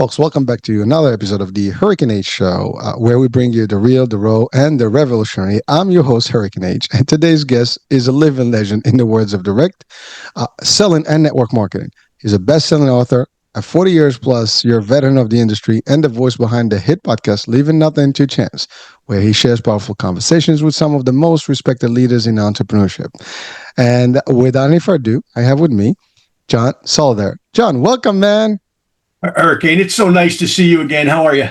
Folks, welcome back to another episode of the Hurricane H Show, where we bring you the real, the raw, and the revolutionary. I'm your host, Hurricane H, and today's guest is a living legend in the words of direct selling and network marketing. He's a best-selling author, a 40 years plus year veteran of the industry, and the voice behind the hit podcast Leaving Nothing to Chance, where he shares powerful conversations with some of the most respected leaders in entrepreneurship. And without any further ado, I have with me John Solleder. John, welcome, man. Hurricane, it's so nice to see you again. How are you?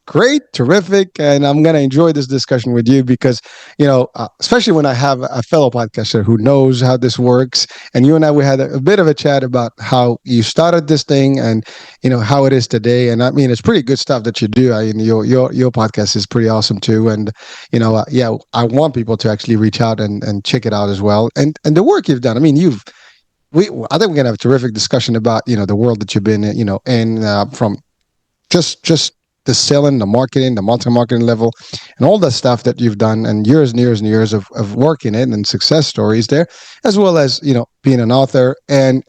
Great, terrific, and I'm going to enjoy this discussion with you because, especially when I have a fellow podcaster who knows how this works, and you and I, we had a bit of a chat about how you started this thing and, how it is today. And I mean, it's pretty good stuff that you do. Your podcast is pretty awesome too. And, I want people to actually reach out and check it out as well. And the work you've done, I mean, I think we're gonna have a terrific discussion about the world that you've been in, from just the selling, the marketing, the multi-marketing level, and all the stuff that you've done, and years of working it and success stories there, as well as being an author and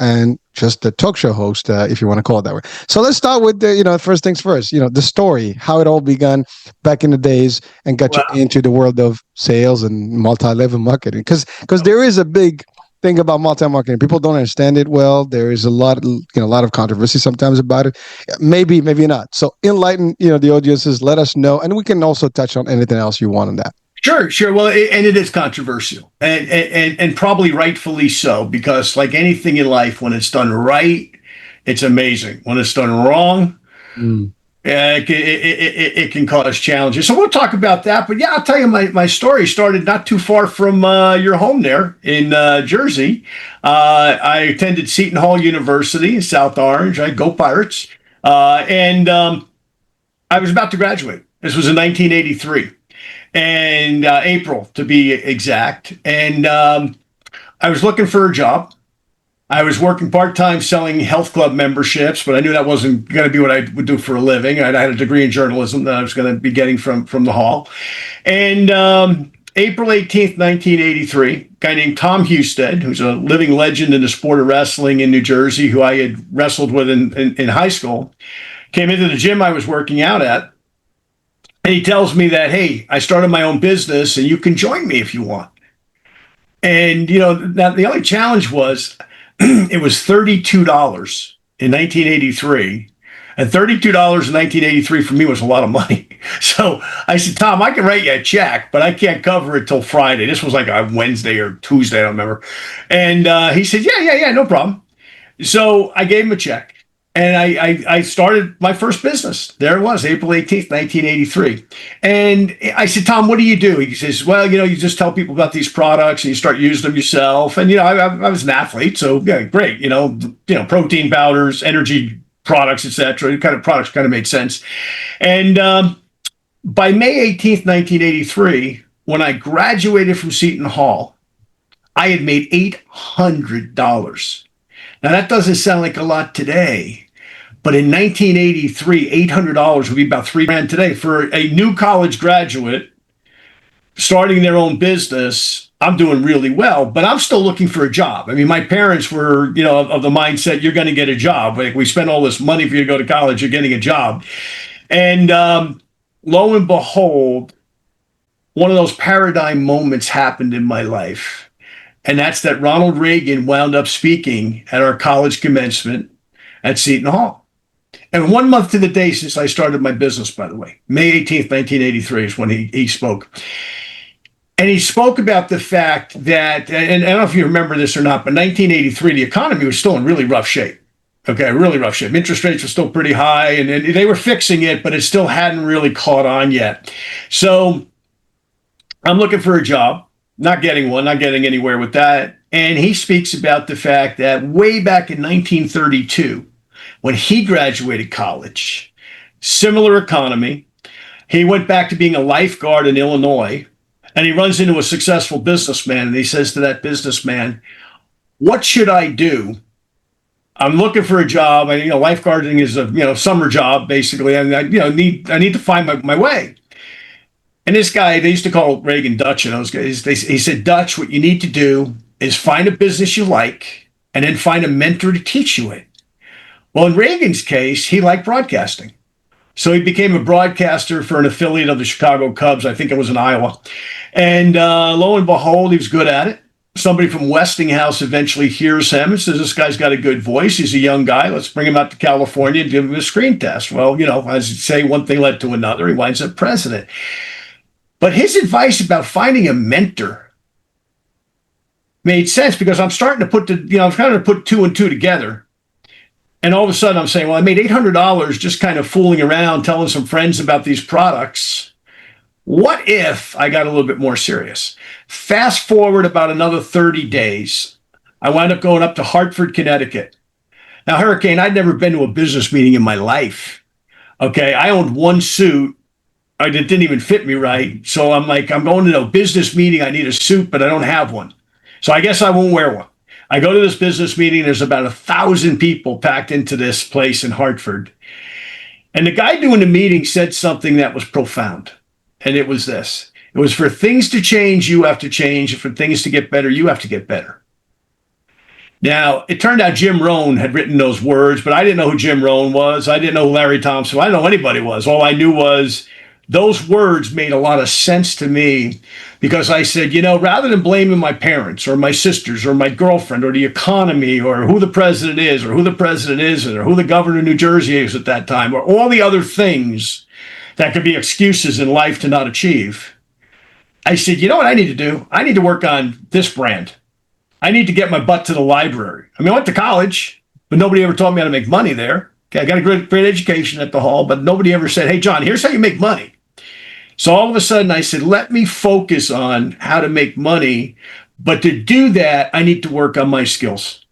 just the talk show host, if you want to call it that way. So let's start with the first things first. The story, how it all began back in the days, and got you into the world of sales and multi-level marketing, because there is a big thing about multi-marketing. People don't understand it well. There is a lot of controversy sometimes about it. Maybe not. So enlighten, the audiences, let us know. And we can also touch on anything else you want on that. Sure. Well, and it is controversial and probably rightfully so, because like anything in life, when it's done right, it's amazing. When it's done wrong, it can cause challenges. So we'll talk about that. But yeah, I'll tell you, my story started not too far from your home there in Jersey. I attended Seton Hall University in South Orange. I go Pirates. And I was about to graduate. This was in 1983, and April to be exact. And I was looking for a job. I was working part-time selling health club memberships, but I knew that wasn't going to be what I would do for a living. I had a degree in journalism that I was going to be getting from the Hall. And April 18th, 1983, a guy named Tom Husted, who's a living legend in the sport of wrestling in New Jersey, who I had wrestled with in high school, came into the gym I was working out at. And he tells me that, hey, I started my own business and you can join me if you want. And, now the only challenge was, it was $32 in 1983, and $32 in 1983 for me was a lot of money. So I said, Tom, I can write you a check, but I can't cover it till Friday. This was like a Wednesday or Tuesday, I don't remember. And he said, yeah, no problem. So I gave him a check, and I started my first business. There it was, April 18th, 1983. And I said, Tom, what do you do? He says, well, you just tell people about these products and you start using them yourself. And, I was an athlete, so yeah, great. Protein powders, energy products, etc. Products kind of made sense. And by May 18th, 1983, when I graduated from Seton Hall, I had made $800. Now, that doesn't sound like a lot today, but in 1983, $800 would be about $3,000 today. For a new college graduate starting their own business, I'm doing really well, but I'm still looking for a job. I mean, my parents were, of the mindset, you're going to get a job. Like, we spend all this money for you to go to college, you're getting a job. And lo and behold, one of those paradigm moments happened in my life. And that's that Ronald Reagan wound up speaking at our college commencement at Seton Hall. And 1 month to the day since I started my business, by the way, May 18th, 1983 is when he spoke. And he spoke about the fact that, and I don't know if you remember this or not, but 1983, the economy was still in really rough shape. Okay, really rough shape. Interest rates were still pretty high, and they were fixing it, but it still hadn't really caught on yet. So I'm looking for a job. Not getting one, not getting anywhere with that. And he speaks about the fact that way back in 1932, when he graduated college, similar economy, he went back to being a lifeguard in Illinois, and he runs into a successful businessman, and he says to that businessman, what should I do? I'm looking for a job. Lifeguarding is a summer job, basically, and I need to find my way. And this guy, they used to call Reagan Dutch, and those guys, he said, Dutch, what you need to do is find a business you like and then find a mentor to teach you it. Well, in Reagan's case, he liked broadcasting. So he became a broadcaster for an affiliate of the Chicago Cubs. I think it was in Iowa. And lo and behold, he was good at it. Somebody from Westinghouse eventually hears him and says, this guy's got a good voice. He's a young guy. Let's bring him out to California and give him a screen test. Well, as you say, one thing led to another. He winds up president. But his advice about finding a mentor made sense because I'm starting to I'm trying to put two and two together. And all of a sudden I'm saying, well, I made $800 just kind of fooling around, telling some friends about these products. What if I got a little bit more serious? Fast forward about another 30 days. I wound up going up to Hartford, Connecticut. Now, Hurricane, I'd never been to a business meeting in my life. Okay. I owned one suit. It didn't even fit me right. So I'm like, I'm going to a business meeting. I need a suit, but I don't have one. So I guess I won't wear one. I go to this business meeting. There's about 1,000 people packed into this place in Hartford. And the guy doing the meeting said something that was profound. And it was this. It was for things to change, you have to change. And for things to get better, you have to get better. Now, it turned out Jim Rohn had written those words, but I didn't know who Jim Rohn was. I didn't know who Larry Thompson was. I didn't know who anybody was. All I knew was those words made a lot of sense to me because I said, rather than blaming my parents or my sisters or my girlfriend or the economy or who the president is or who the president isn't or who the governor of New Jersey is at that time or all the other things that could be excuses in life to not achieve, I said, you know what I need to do? I need to work on this brand. I need to get my butt to the library. I mean, I went to college, but nobody ever taught me how to make money there. Okay, I got a great education at the Hall, but nobody ever said, hey, John, here's how you make money. So all of a sudden I said, let me focus on how to make money. But to do that, I need to work on my skills.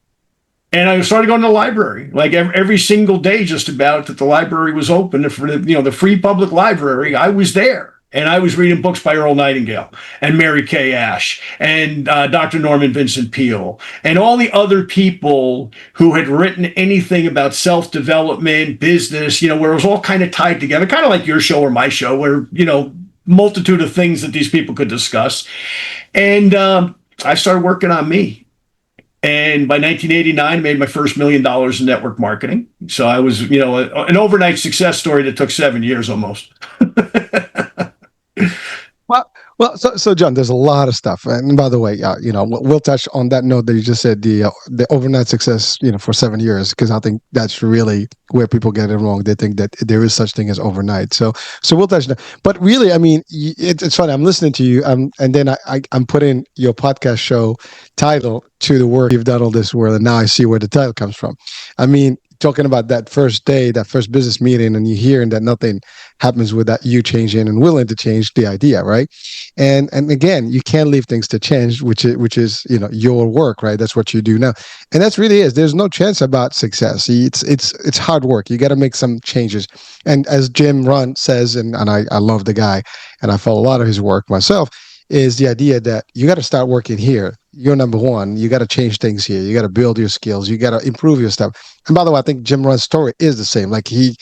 And I started going to the library, like every single day, just about that the library was open for the free public library. I was there. And I was reading books by Earl Nightingale and Mary Kay Ash and Dr. Norman Vincent Peale and all the other people who had written anything about self-development, business, where it was all kind of tied together, kind of like your show or my show, where, multitude of things that these people could discuss. And I started working on me. And by 1989, I made my first $1 million in network marketing. So I was, an overnight success story that took 7 years almost. So John, there's a lot of stuff, and by the way, we'll touch on that note that you just said, the overnight success, for 7 years, because I think that's really where people get it wrong. They think that there is such thing as overnight. So we'll touch that. But really, I mean, it's funny. I'm listening to you, and then I'm putting your podcast show title to the work you've done all this world, and now I see where the title comes from. I mean, talking about that first day, that first business meeting, and you hearing that nothing happens without you changing and willing to change the idea, right? And again, you can't leave things to change, which is your work, right? That's what you do now, and that's really is. There's no chance about success. It's hard work. You got to make some changes. And as Jim Rohn says, and I love the guy, and I follow a lot of his work myself, is the idea that you got to start working here. You're number one. You got to change things here. You got to build your skills. You got to improve your stuff. And by the way, I think Jim Rohn's story is the same. Like he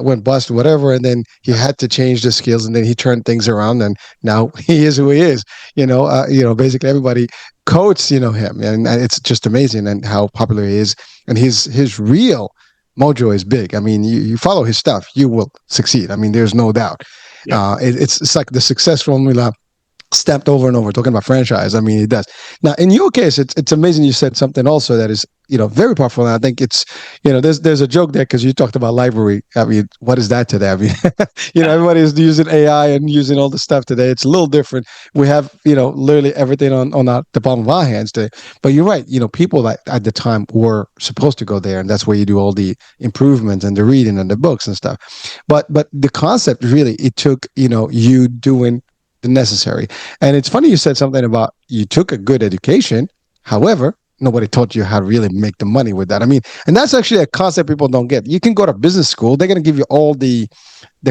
went bust, whatever, and then he had to change the skills, and then he turned things around, and now he is who he is. Basically everybody quotes him, and it's just amazing and how popular he is. And his real mojo is big. I mean, you follow his stuff, you will succeed. I mean, there's no doubt. Yeah. It's like the success formula stamped over and over, talking about franchise. I mean, it does. Now, in your case, it's amazing. You said something also that is, very powerful. And I think it's, there's a joke there because you talked about library. I mean, what is that today? I mean, everybody is using AI and using all the stuff today. It's a little different. We have, literally everything on the palm of our hands today. But you're right. People that at the time were supposed to go there, and that's where you do all the improvements and the reading and the books and stuff. But the concept really, it took, you doing the necessary. And it's funny you said something about you took a good education. However, nobody taught you how to really make the money with that. I mean, and that's actually a concept people don't get. You can go to business school. They're going to give you all the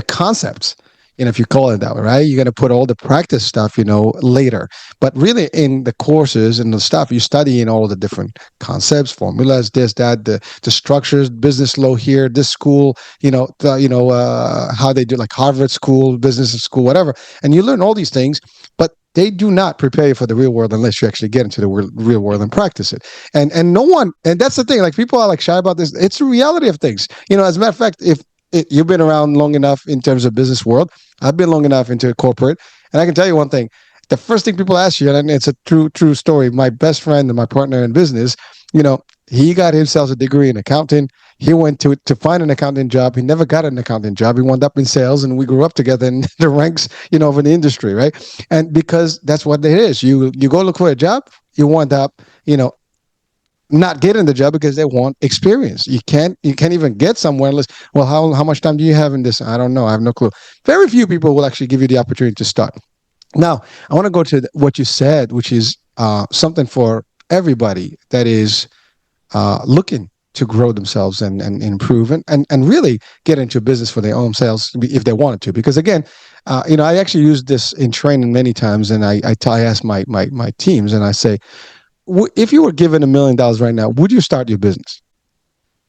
concepts, if you call it that way, right? You're going to put all the practice stuff, later. But really in the courses and the stuff, you study in all the different concepts, formulas, this, that, the structures, business law here, this school, how they do, like Harvard school, business school, whatever. And you learn all these things. But they do not prepare you for the real world unless you actually get into the real world and practice it. And no one, and that's the thing. Like people are like shy about this. It's the reality of things. As a matter of fact, if you've been around long enough in terms of business world, I've been long enough into corporate, and I can tell you one thing. The first thing people ask you, and it's a true story. My best friend and my partner in business, he got himself a degree in accounting. He went to find an accounting job. He never got an accounting job. He wound up in sales, and we grew up together in the ranks, of an industry, right? And because that's what it is. You go look for a job, you wind up, not getting the job because they want experience. You can't even get somewhere unless, well, how much time do you have in this? I don't know. I have no clue. Very few people will actually give you the opportunity to start. Now, I want to go to what you said, which is something for everybody that is looking to grow themselves and improve and really get into business for their own selves if they wanted to. Because again, I actually use this in training many times, and I ask my teams, and I say, if you were given $1 million right now, would you start your business?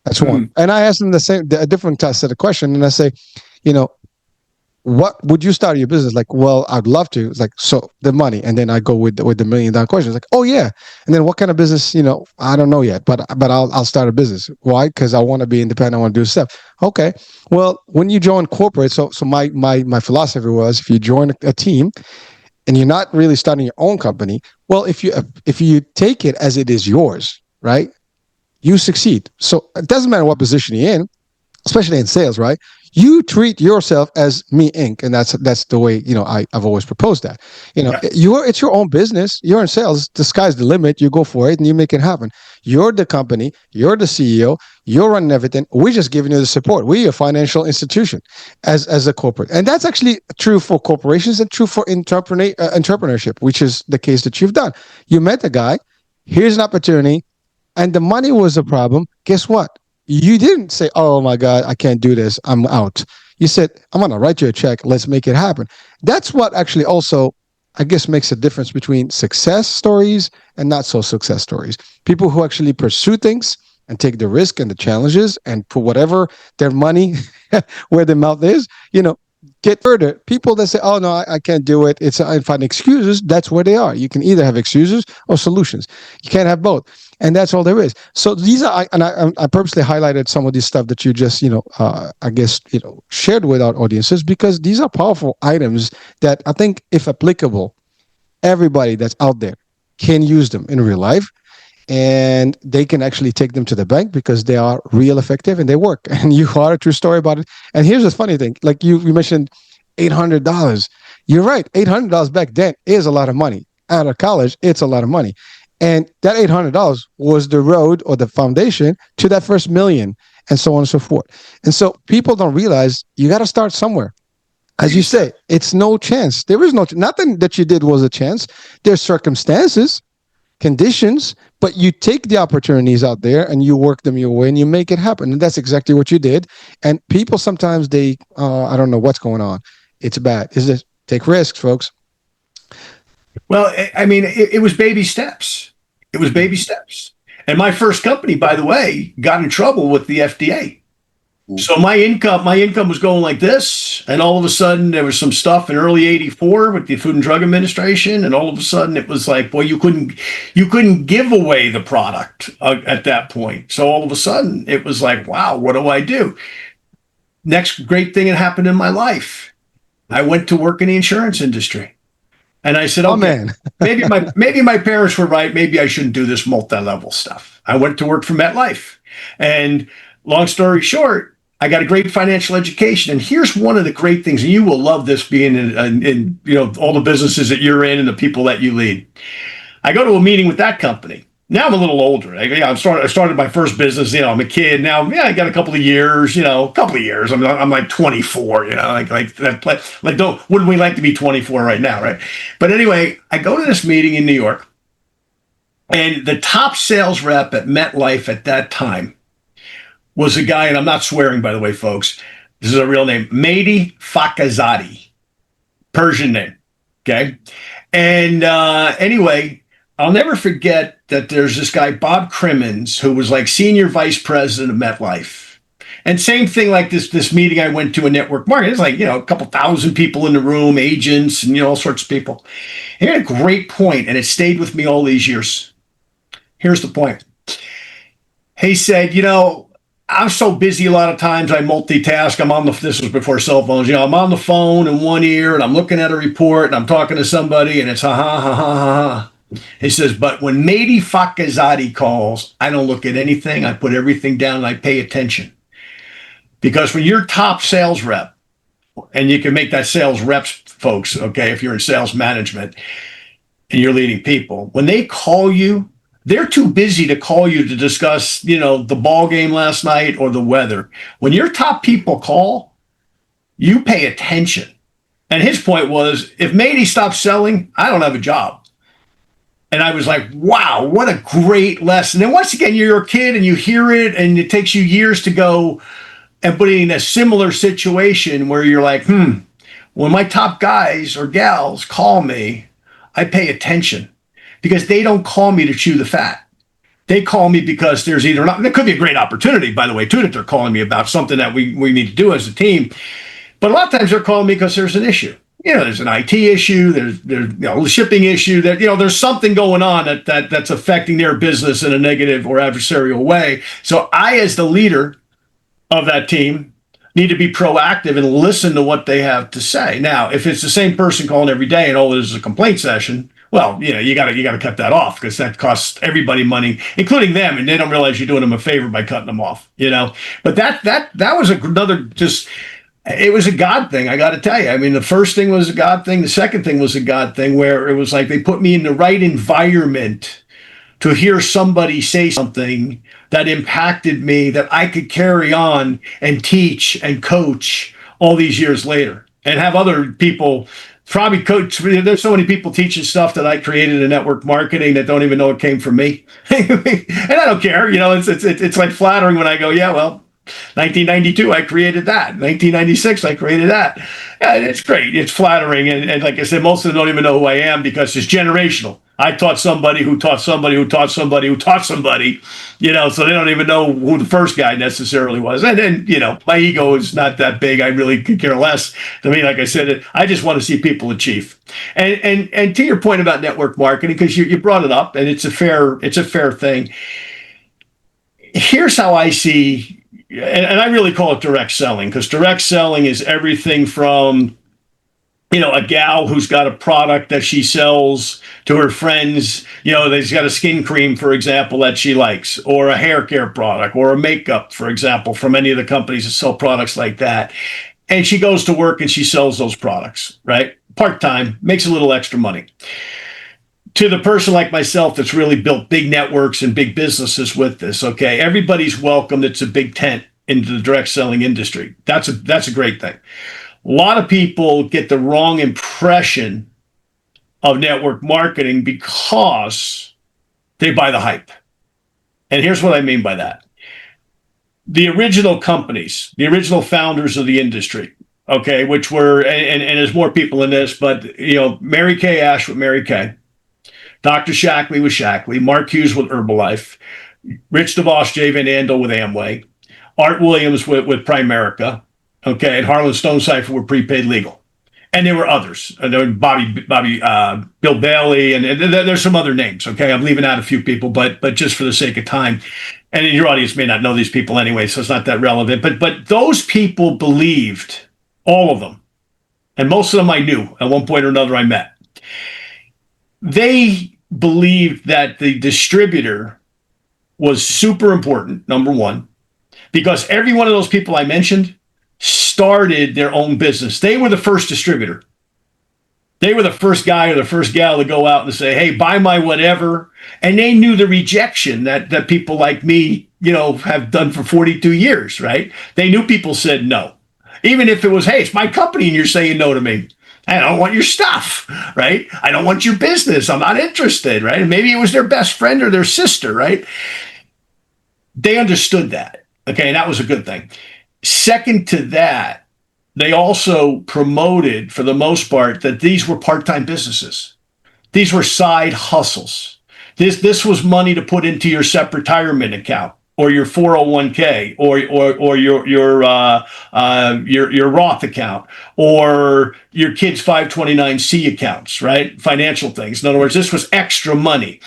That's one. And I ask them a different set of question, and I say, what would you start your business? Like, well, I'd love to. It's like, so the money. And then I go with the $1 million question. It's like, oh yeah. And then what kind of business, I don't know yet, but I'll start a business. Why? Because I want to be independent. I want to do stuff. Okay. Well, when you join corporate, so my philosophy was, if you join a team and you're not really starting your own company, well, if you take it as it is yours, right, you succeed. So it doesn't matter what position you're in, especially in sales, right? You treat yourself as me Inc. And that's the way, I've always proposed that. It's your own business. You're in sales. The sky's the limit. You go for it and you make it happen. You're the company. You're the CEO. You're running everything. We're just giving you the support. We're a financial institution as a corporate. And that's actually true for corporations and true for entrepreneurship, which is the case that you've done. You met a guy. Here's an opportunity. And the money was the problem. Guess what? You didn't say, oh my God, I can't do this. I'm out. You said, I'm going to write you a check. Let's make it happen. That's what actually also, I guess, makes a difference between success stories and not so success stories. People who actually pursue things and take the risk and the challenges and put whatever their money where their mouth is, get further. People that say, oh no, I can't do it. I find excuses. That's where they are. You can either have excuses or solutions. You can't have both. And that's all there is. So these are, and I purposely highlighted some of this stuff that you just, I guess, shared with our audiences, because these are powerful items that I think, if applicable, everybody that's out there can use them in real life. And they can actually take them to the bank because they are real effective and they work. And you are a true story about it. And here's the funny thing. Like you mentioned $800. You're right. $800 back then is a lot of money. Out of college, it's a lot of money. And that $800 was the road or the foundation to that first million, and so on and so forth. And so people don't realize you got to start somewhere. As you say, it's no chance. There is nothing that you did was a chance. There's circumstances, conditions, but you take the opportunities out there and you work them your way and you make it happen. And that's exactly what you did. And people sometimes I don't know what's going on. It's bad. Take risks, folks. Well, I mean, it was baby steps. It was baby steps. And my first company, by the way, got in trouble with the FDA. So my income was going like this, and all of a sudden there was some stuff in early '84 with the Food and Drug Administration, and all of a sudden it was like, boy, you couldn't give away the product at that point. So all of a sudden it was like, wow, what do I do? Next great thing that happened in my life, I went to work in the insurance industry. And I said, okay, man. maybe my parents were right. Maybe I shouldn't do this multi-level stuff. I went to work for MetLife. And long story short, I got a great financial education. And here's one of the great things, and you will love this being in all the businesses that you're in and the people that you lead. I go to a meeting with that company. Now I'm a little older. I started my first business. I'm a kid now. Yeah, I got a couple of years. I'm like 24. Wouldn't we like to be 24 right now, right? But anyway, I go to this meeting in New York, and the top sales rep at MetLife at that time was a guy, and I'm not swearing, by the way, folks. This is a real name, Mehdi Fakazadi, Persian name. Okay, and anyway. I'll never forget that there's this guy, Bob Crimmins, who was like senior vice president of MetLife. And same thing like this meeting I went to in network marketing. It's like, a couple thousand people in the room, agents and, all sorts of people. He had a great point, and it stayed with me all these years. Here's the point. He said, I'm so busy a lot of times I multitask. This was before cell phones. I'm on the phone in one ear and I'm looking at a report and I'm talking to somebody and it's ha ha ha ha ha. He says, but when Mehdi Fakazadi calls, I don't look at anything. I put everything down and I pay attention. Because when you're top sales rep, and you can make that sales reps, folks, okay, if you're in sales management and you're leading people, when they call you, they're too busy to call you to discuss, the ball game last night or the weather. When your top people call, you pay attention. And his point was, if Mehdi stops selling, I don't have a job. And I was like, wow, what a great lesson. And once again, you're a kid and you hear it and it takes you years to go and put it in a similar situation where you're like, when my top guys or gals call me, I pay attention. Because they don't call me to chew the fat. They call me because there's there could be a great opportunity, by the way, too, that they're calling me about something that we need to do as a team. But a lot of times they're calling me because there's an issue. There's an IT issue, there's a shipping issue, that there's something going on that's affecting their business in a negative or adversarial way. So I, as the leader of that team, need to be proactive and listen to what they have to say. Now, if it's the same person calling every day and all it is a complaint session, well, you got to cut that off, because that costs everybody money, including them, and they don't realize you're doing them a favor by cutting them off. But that was another it was a God thing. I got to tell you. I mean, the first thing was a God thing. The second thing was a God thing, where it was like they put me in the right environment to hear somebody say something that impacted me, that I could carry on and teach and coach all these years later, and have other people probably coach. There's so many people teaching stuff that I created in network marketing that don't even know it came from me. And I don't care. It's like flattering when I go, yeah, well, 1992, I created that. 1996, I created that. Yeah, it's great. It's flattering. And like I said, most of them don't even know who I am, because it's generational. I taught somebody who taught somebody who taught somebody who taught somebody, so they don't even know who the first guy necessarily was. And then, my ego is not that big. I really could care less. To me, like I said, I just want to see people achieve. And to your point about network marketing, because you brought it up, and it's a fair thing. Here's how I see, and I really call it direct selling, because direct selling is everything from, a gal who's got a product that she sells to her friends. They've got a skin cream, for example, that she likes, or a hair care product, or a makeup, for example, from any of the companies that sell products like that. And she goes to work and she sells those products, right? Part-time, makes a little extra money. To the person like myself that's really built big networks and big businesses with this, okay, everybody's welcome. It's a big tent into the direct selling industry. That's a great thing. A lot of people get the wrong impression of network marketing because they buy the hype. And here's what I mean by that. The original companies, the original founders of the industry, okay, which were, and there's more people in this, but, Mary Kay Ash with Mary Kay, Dr. Shackley with Shackley, Mark Hughes with Herbalife, Rich DeVos, Jay Van Andel with Amway, Art Williams with Primerica, okay, and Harlan Stonecipher with Prepaid Legal. And there were others. There were Bill Bailey, and there's some other names, okay? I'm leaving out a few people, but just for the sake of time. And your audience may not know these people anyway, so it's not that relevant. But those people believed, all of them, and most of them I knew at one point or another I met. They believed that the distributor was super important, number one, because every one of those people I mentioned started their own business. They were the first distributor. They were the first guy or the first gal to go out and say, hey, buy my whatever. And they knew the rejection that people like me, have done for 42 years, right? They knew people said no. Even if it was, hey, it's my company and you're saying no to me. I don't want your stuff, right? I don't want your business. I'm not interested, right? And maybe it was their best friend or their sister, right? They understood that, okay? And that was a good thing. Second to that, they also promoted, for the most part, that these were part-time businesses. These were side hustles. This was money to put into your SEP retirement account, or your 401k or your Roth account or your kid's 529c accounts, right? Financial things. In other words, this was extra money.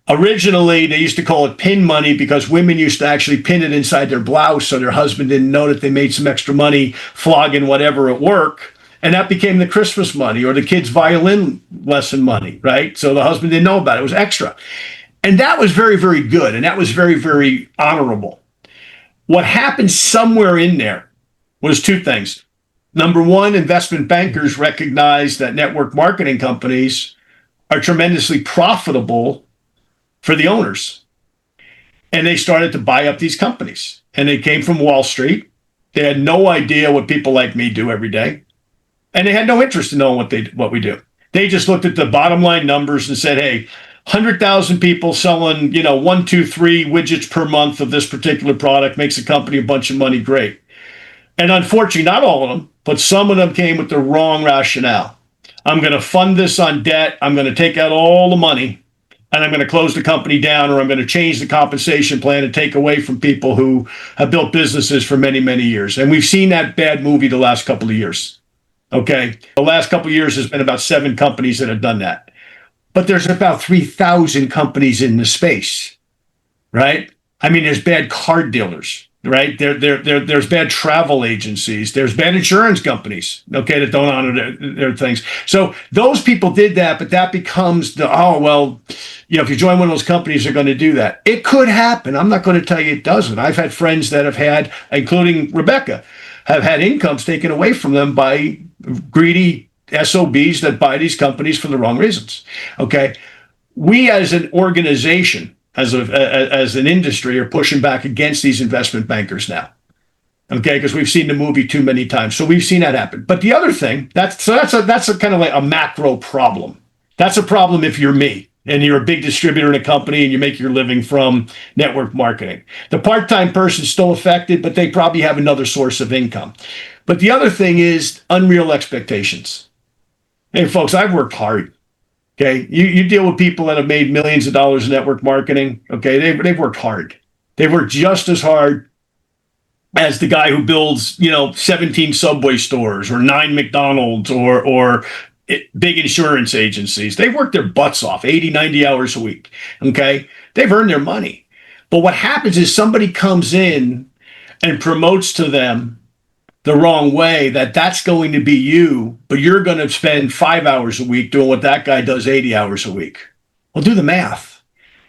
Originally, they used to call it pin money because women used to actually pin it inside their blouse so their husband didn't know that they made some extra money flogging whatever at work. And that became the Christmas money or the kid's violin lesson money, right? So the husband didn't know about it. It was extra. And that was very, very good. And that was very, very honorable. What happened somewhere in there was two things. Number one, investment bankers recognized that network marketing companies are tremendously profitable for the owners. And they started to buy up these companies. And they came from Wall Street. They had no idea what people like me do every day. And they had no interest in knowing what we do. They just looked at the bottom line numbers and said, hey, 100,000 people selling, 1, 2, 3 widgets per month of this particular product makes a company a bunch of money. Great. And unfortunately, not all of them, but some of them came with the wrong rationale. I'm going to fund this on debt. I'm going to take out all the money and I'm going to close the company down, or I'm going to change the compensation plan and take away from people who have built businesses for many, many years. And we've seen that bad movie the last couple of years. Okay. The last couple of years has been about 7 companies that have done that. But there's about 3,000 companies in the space, right? I mean, there's bad card dealers, right? There's bad travel agencies. There's bad insurance companies, okay, that don't honor their things. So those people did that, but that becomes if you join one of those companies, they're going to do that. It could happen. I'm not going to tell you it doesn't. I've had friends that have had, including Rebecca, have had incomes taken away from them by greedy SOBs that buy these companies for the wrong reasons. Okay. We as an organization, as an industry, are pushing back against these investment bankers now. Okay, because we've seen the movie too many times. So we've seen that happen. But the other thing, that's a kind of like a macro problem. That's a problem if you're me and you're a big distributor in a company and you make your living from network marketing. The part-time person's still affected, but they probably have another source of income. But the other thing is unreal expectations. Hey, folks, I've worked hard. Okay, you deal with people that have made millions of dollars in network marketing. Okay, they've worked hard. They've worked just as hard as the guy who builds, 17 Subway stores or 9 McDonald's or big insurance agencies. They've worked their butts off 80, 90 hours a week. Okay, they've earned their money. But what happens is somebody comes in and promotes to them the wrong way that's going to be you, but you're going to spend 5 hours a week doing what that guy does 80 hours a week. Well, do the math.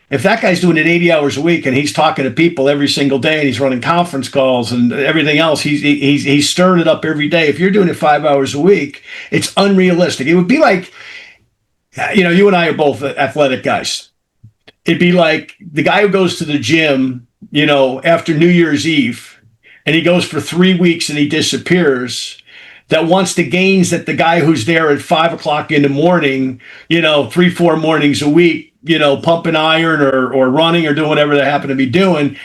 If that guy's doing it 80 hours a week and he's talking to people every single day and he's running conference calls and everything else, he's stirring it up every day. If you're doing it 5 hours a week, it's unrealistic. It would be like, you and I are both athletic guys. It'd be like the guy who goes to the gym, after New Year's Eve, and he goes for 3 weeks and he disappears, that wants the gains that the guy who's there at 5 o'clock in the morning, 3, 4 mornings a week, pumping iron or running or doing whatever they happen to be doing.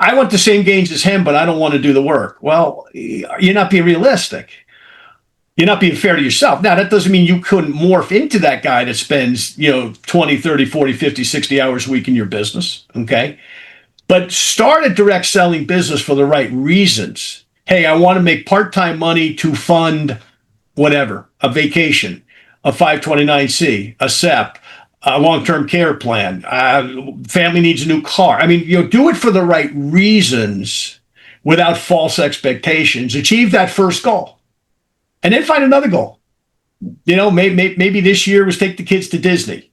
I want the same gains as him, but I don't want to do the work. Well, you're not being realistic. You're not being fair to yourself. Now, that doesn't mean you couldn't morph into that guy that spends, 20, 30, 40, 50, 60 hours a week in your business. Okay. But start a direct selling business for the right reasons. Hey, I want to make part-time money to fund whatever, a vacation, a 529c, a SEP, a long-term care plan, family needs a new car. I mean, do it for the right reasons without false expectations. Achieve that first goal and then find another goal. Maybe this year was take the kids to Disney.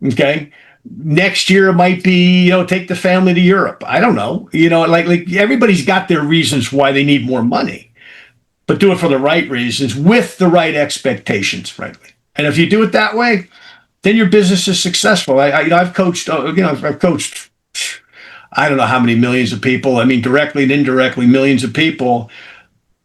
Okay. Next year it might be, take the family to Europe. I don't know. Like everybody's got their reasons why they need more money, but do it for the right reasons with the right expectations, frankly. And if you do it that way, then your business is successful. I've coached, I've coached, I don't know how many millions of people. I mean, directly and indirectly, millions of people.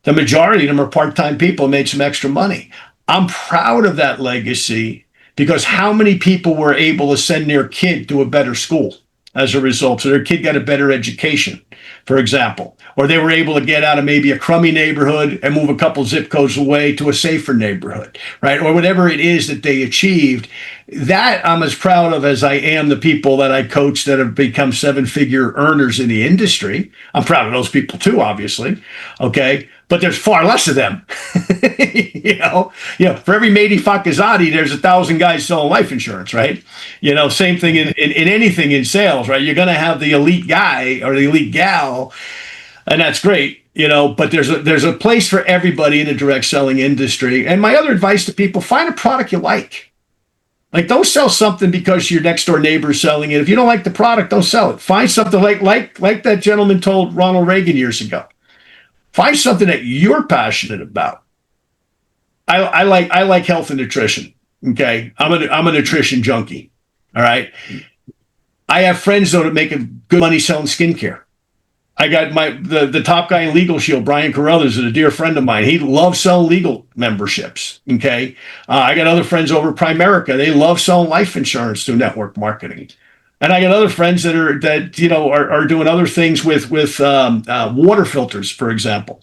The majority of them are part-time people who made some extra money. I'm proud of that legacy. Because how many people were able to send their kid to a better school as a result? So their kid got a better education, for example. or they were able to get out of maybe a crummy neighborhood and move a couple zip codes away to a safer neighborhood, right? Or whatever it is that they achieved. That I'm as proud of as I am the people that I coach that have become seven-figure earners in the industry. I'm proud of those people too, obviously. Okay. But there's far less of them. For every Mehdi Fakazadi, there's 1,000 guys selling life insurance, right? Same thing in anything in sales, right? You're going to have the elite guy or the elite gal, and that's great, but there's a place for everybody in the direct selling industry. And my other advice to people, find a product you like. Like, don't sell something because your next door neighbor is selling it. If you don't like the product, don't sell it. Find something like that gentleman told Ronald Reagan years ago. Find something that you're passionate about. I like health and nutrition. Okay, I'm a nutrition junkie. All right. I have friends though that make a good money selling skincare. I got the top guy in Legal Shield, Brian Carruthers, is a dear friend of mine. He loves selling legal memberships. Okay, I got other friends over at Primerica. They love selling life insurance through network marketing. And I got other friends that are doing other things with water filters, for example,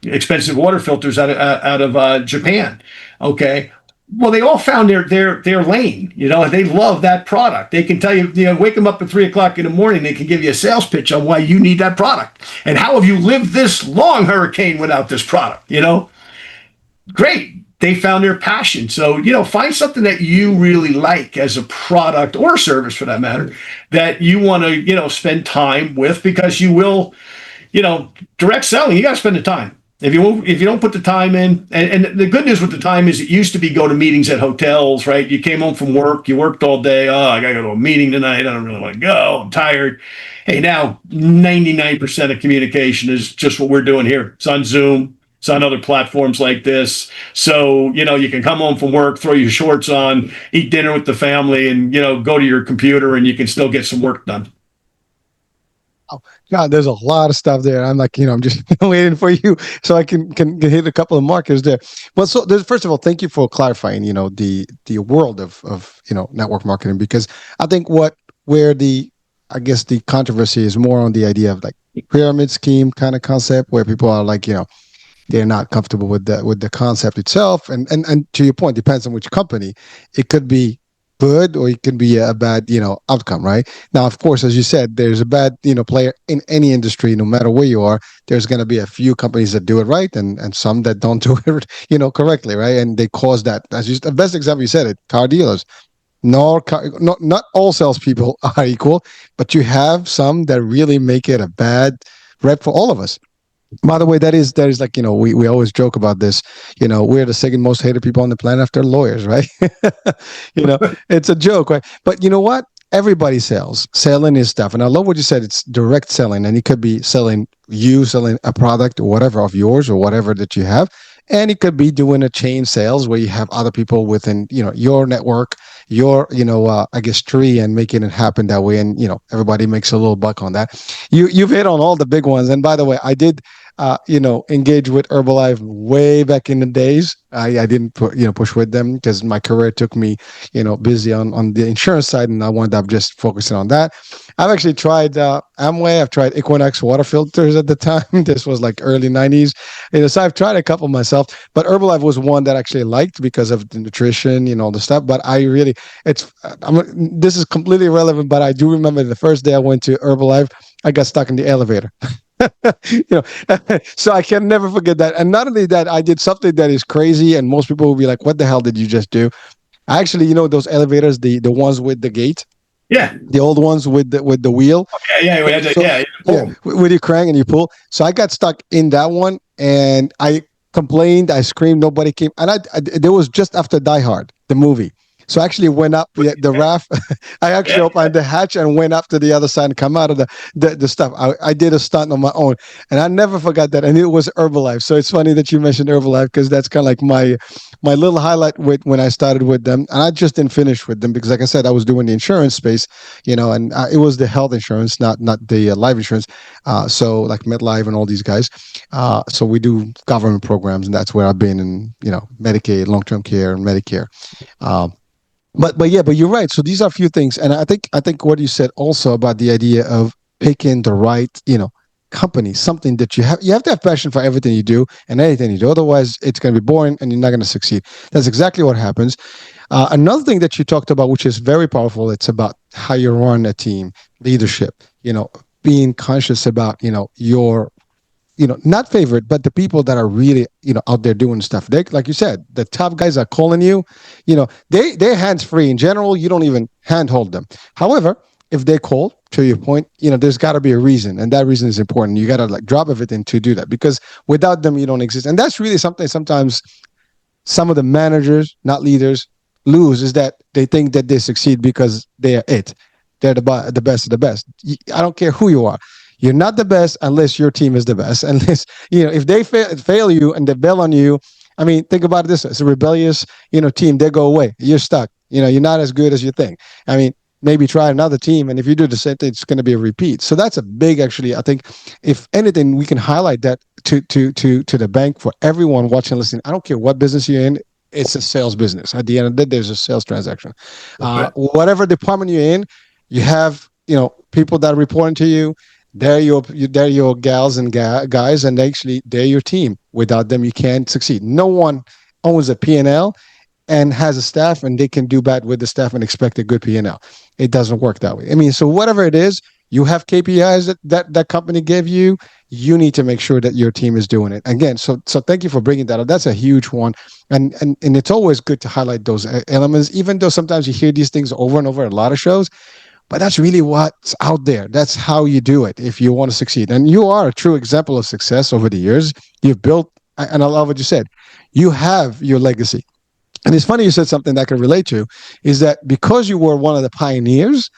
expensive water filters out of Japan. Okay, well, they all found their lane. They love that product. They can tell you, wake them up at 3:00 in the morning. They can give you a sales pitch on why you need that product and how have you lived this long hurricane without this product. Great. They found their passion. So, find something that you really like as a product or service for that matter, that you want to, spend time with, because you will, direct selling, you got to spend the time. If you don't put the time in, and the good news with the time is it used to be go to meetings at hotels, right? You came home from work, you worked all day. Oh, I got to go to a meeting tonight. I don't really want to go. I'm tired. Hey, now 99% of communication is just what we're doing here. It's on Zoom. It's on other platforms like this. So, you can come home from work, throw your shorts on, eat dinner with the family, and, go to your computer and you can still get some work done. Oh, God, there's a lot of stuff there. I'm like, I'm just waiting for you so I can hit a couple of markers there. Well, so first of all, thank you for clarifying, the world of network marketing, because I think where the controversy is more on the idea of like pyramid scheme kind of concept, where people are like, they're not comfortable with the concept itself. And to your point, depends on which company. It could be good or it can be a bad, outcome, right? Now, of course, as you said, there's a bad, player in any industry, no matter where you are. There's going to be a few companies that do it right and some that don't do it, correctly, right? And they cause that. The best example, you said it, car dealers. No, not all salespeople are equal, but you have some that really make it a bad rep for all of us. By the way, that is like, we always joke about this. We're the second most hated people on the planet after lawyers, right? It's a joke, right? But you know what? Everybody sells. Selling is stuff. And I love what you said. It's direct selling. And it could be selling a product or whatever of yours or whatever that you have. And it could be doing a chain sales where you have other people within, your network, your, tree, and making it happen that way. And, everybody makes a little buck on that. You've hit on all the big ones. And by the way, I did, engage with Herbalife way back in the days. I didn't push with them because my career took me, busy on the insurance side, and I wound up just focusing on that. I've actually tried Amway. I've tried Equinox water filters at the time. This was like early 90s. So I've tried a couple myself, but Herbalife was one that I actually liked because of the nutrition, all the stuff. But this is completely irrelevant, but I do remember the first day I went to Herbalife, I got stuck in the elevator. So I can never forget that. And not only that, I did something that is crazy, and most people will be like, what the hell did you just do? I actually, those elevators, the ones with the gate. Yeah. The old ones with the wheel. Okay, yeah, we had to, yeah, with your crank and you pull. So I got stuck in that one, and I complained, I screamed, nobody came. And it was just after Die Hard, the movie. So I actually went up the raft. I actually opened the hatch and went up to the other side and come out of the stuff. I did a stunt on my own, and I never forgot that. And it was Herbalife. So it's funny that you mentioned Herbalife, because that's kind of like my little highlight when I started with them. And I just didn't finish with them because, like I said, I was doing the insurance space, and it was the health insurance, not the life insurance. So like MetLife and all these guys. So we do government programs, and that's where I've been in, Medicaid, long-term care, and Medicare. But you're right. So these are a few things, and I think what you said also about the idea of picking the right, company, something that you have to have passion for everything you do and anything you do. Otherwise, it's going to be boring and you're not going to succeed. That's exactly what happens. Another thing that you talked about, which is very powerful, it's about how you run a team, leadership. Being conscious about your not favorite, but the people that are really out there doing stuff. They, like you said, the top guys are calling you. They're hands free in general. You don't even handhold them. However, if they call, to your point, there's got to be a reason, and that reason is important. You got to like drop everything to do that, because without them, you don't exist. And that's really something. Sometimes some of the managers, not leaders, lose, is that they think that they succeed because they are it. They're the best of the best. I don't care who you are. You're not the best unless your team is the best. Unless if they fail you and they bail on you. I mean, think about it this way: it's a rebellious team. They go away. You're stuck. You're not as good as you think. I mean, maybe try another team, and if you do the same thing, it's going to be a repeat. So that's a big, actually. I think if anything, we can highlight that to the bank for everyone watching and listening. I don't care what business you're in. It's a sales business. At the end of the day, there's a sales transaction. Okay. Whatever department you're in, you have people that are reporting to you. They're your gals and guys, and actually they're your team. Without them, you can't succeed. No one owns a P&L and has a staff, and they can do bad with the staff and expect a good P&L. It doesn't work that way. I mean, so whatever it is, you have KPIs that company gave you. You need to make sure that your team is doing it. Again, so thank you for bringing that up. That's a huge one, and it's always good to highlight those elements, even though sometimes you hear these things over and over at a lot of shows. But that's really what's out there. That's how you do it if you want to succeed. And you are a true example of success over the years. You've built, and I love what you said. You have your legacy. And it's funny you said something that I can relate to, is that because you were one of the pioneers,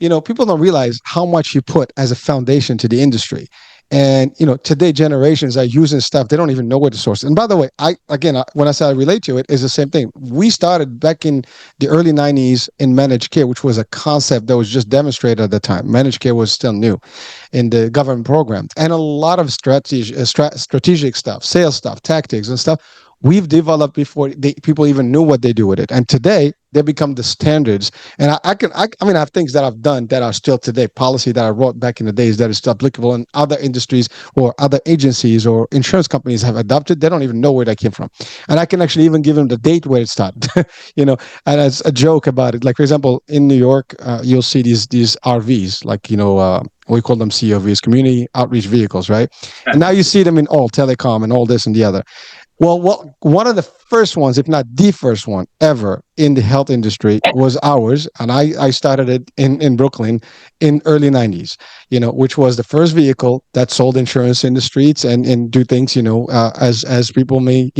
people don't realize how much you put as a foundation to the industry. And today generations are using stuff they don't even know where to source. And by the way, when I say I relate to it, is the same thing. We started back in the early '90s in managed care, which was a concept that was just demonstrated at the time. Managed care was still new in the government program, and a lot of strategic stuff, sales stuff, tactics, and stuff we've developed before people even knew what they do with it. And today they become the standards. And I mean, I have things that I've done that are still today, policy that I wrote back in the days that is still applicable, in other industries or other agencies or insurance companies have adopted. They don't even know where that came from. And I can actually even give them the date where it started, and as a joke about it. Like, for example, in New York, you'll see these RVs, like, we call them COVs, community outreach vehicles, right? And now you see them in all telecom and all this and the other. Well, one of the first ones, if not the first one ever in the health industry, was ours, and I started it in Brooklyn in early '90s. Which was the first vehicle that sold insurance in the streets and do things, as people may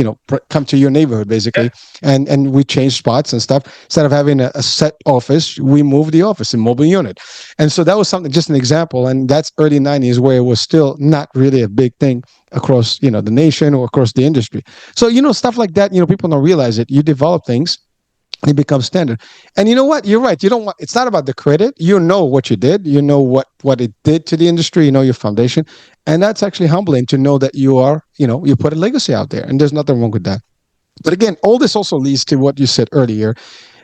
come to your neighborhood basically, and we changed spots and stuff. Instead of having a set office, we moved the office in mobile unit, and so that was something, just an example, and that's early '90s where it was still not really a big thing across the nation or across the industry. So stuff like that, people don't realize it. You develop things, it becomes standard. And you know what, you're right, it's not about the credit. What you did, what it did to the industry, your foundation. And that's actually humbling to know that you put a legacy out there, and there's nothing wrong with that. But again, all this also leads to what you said earlier,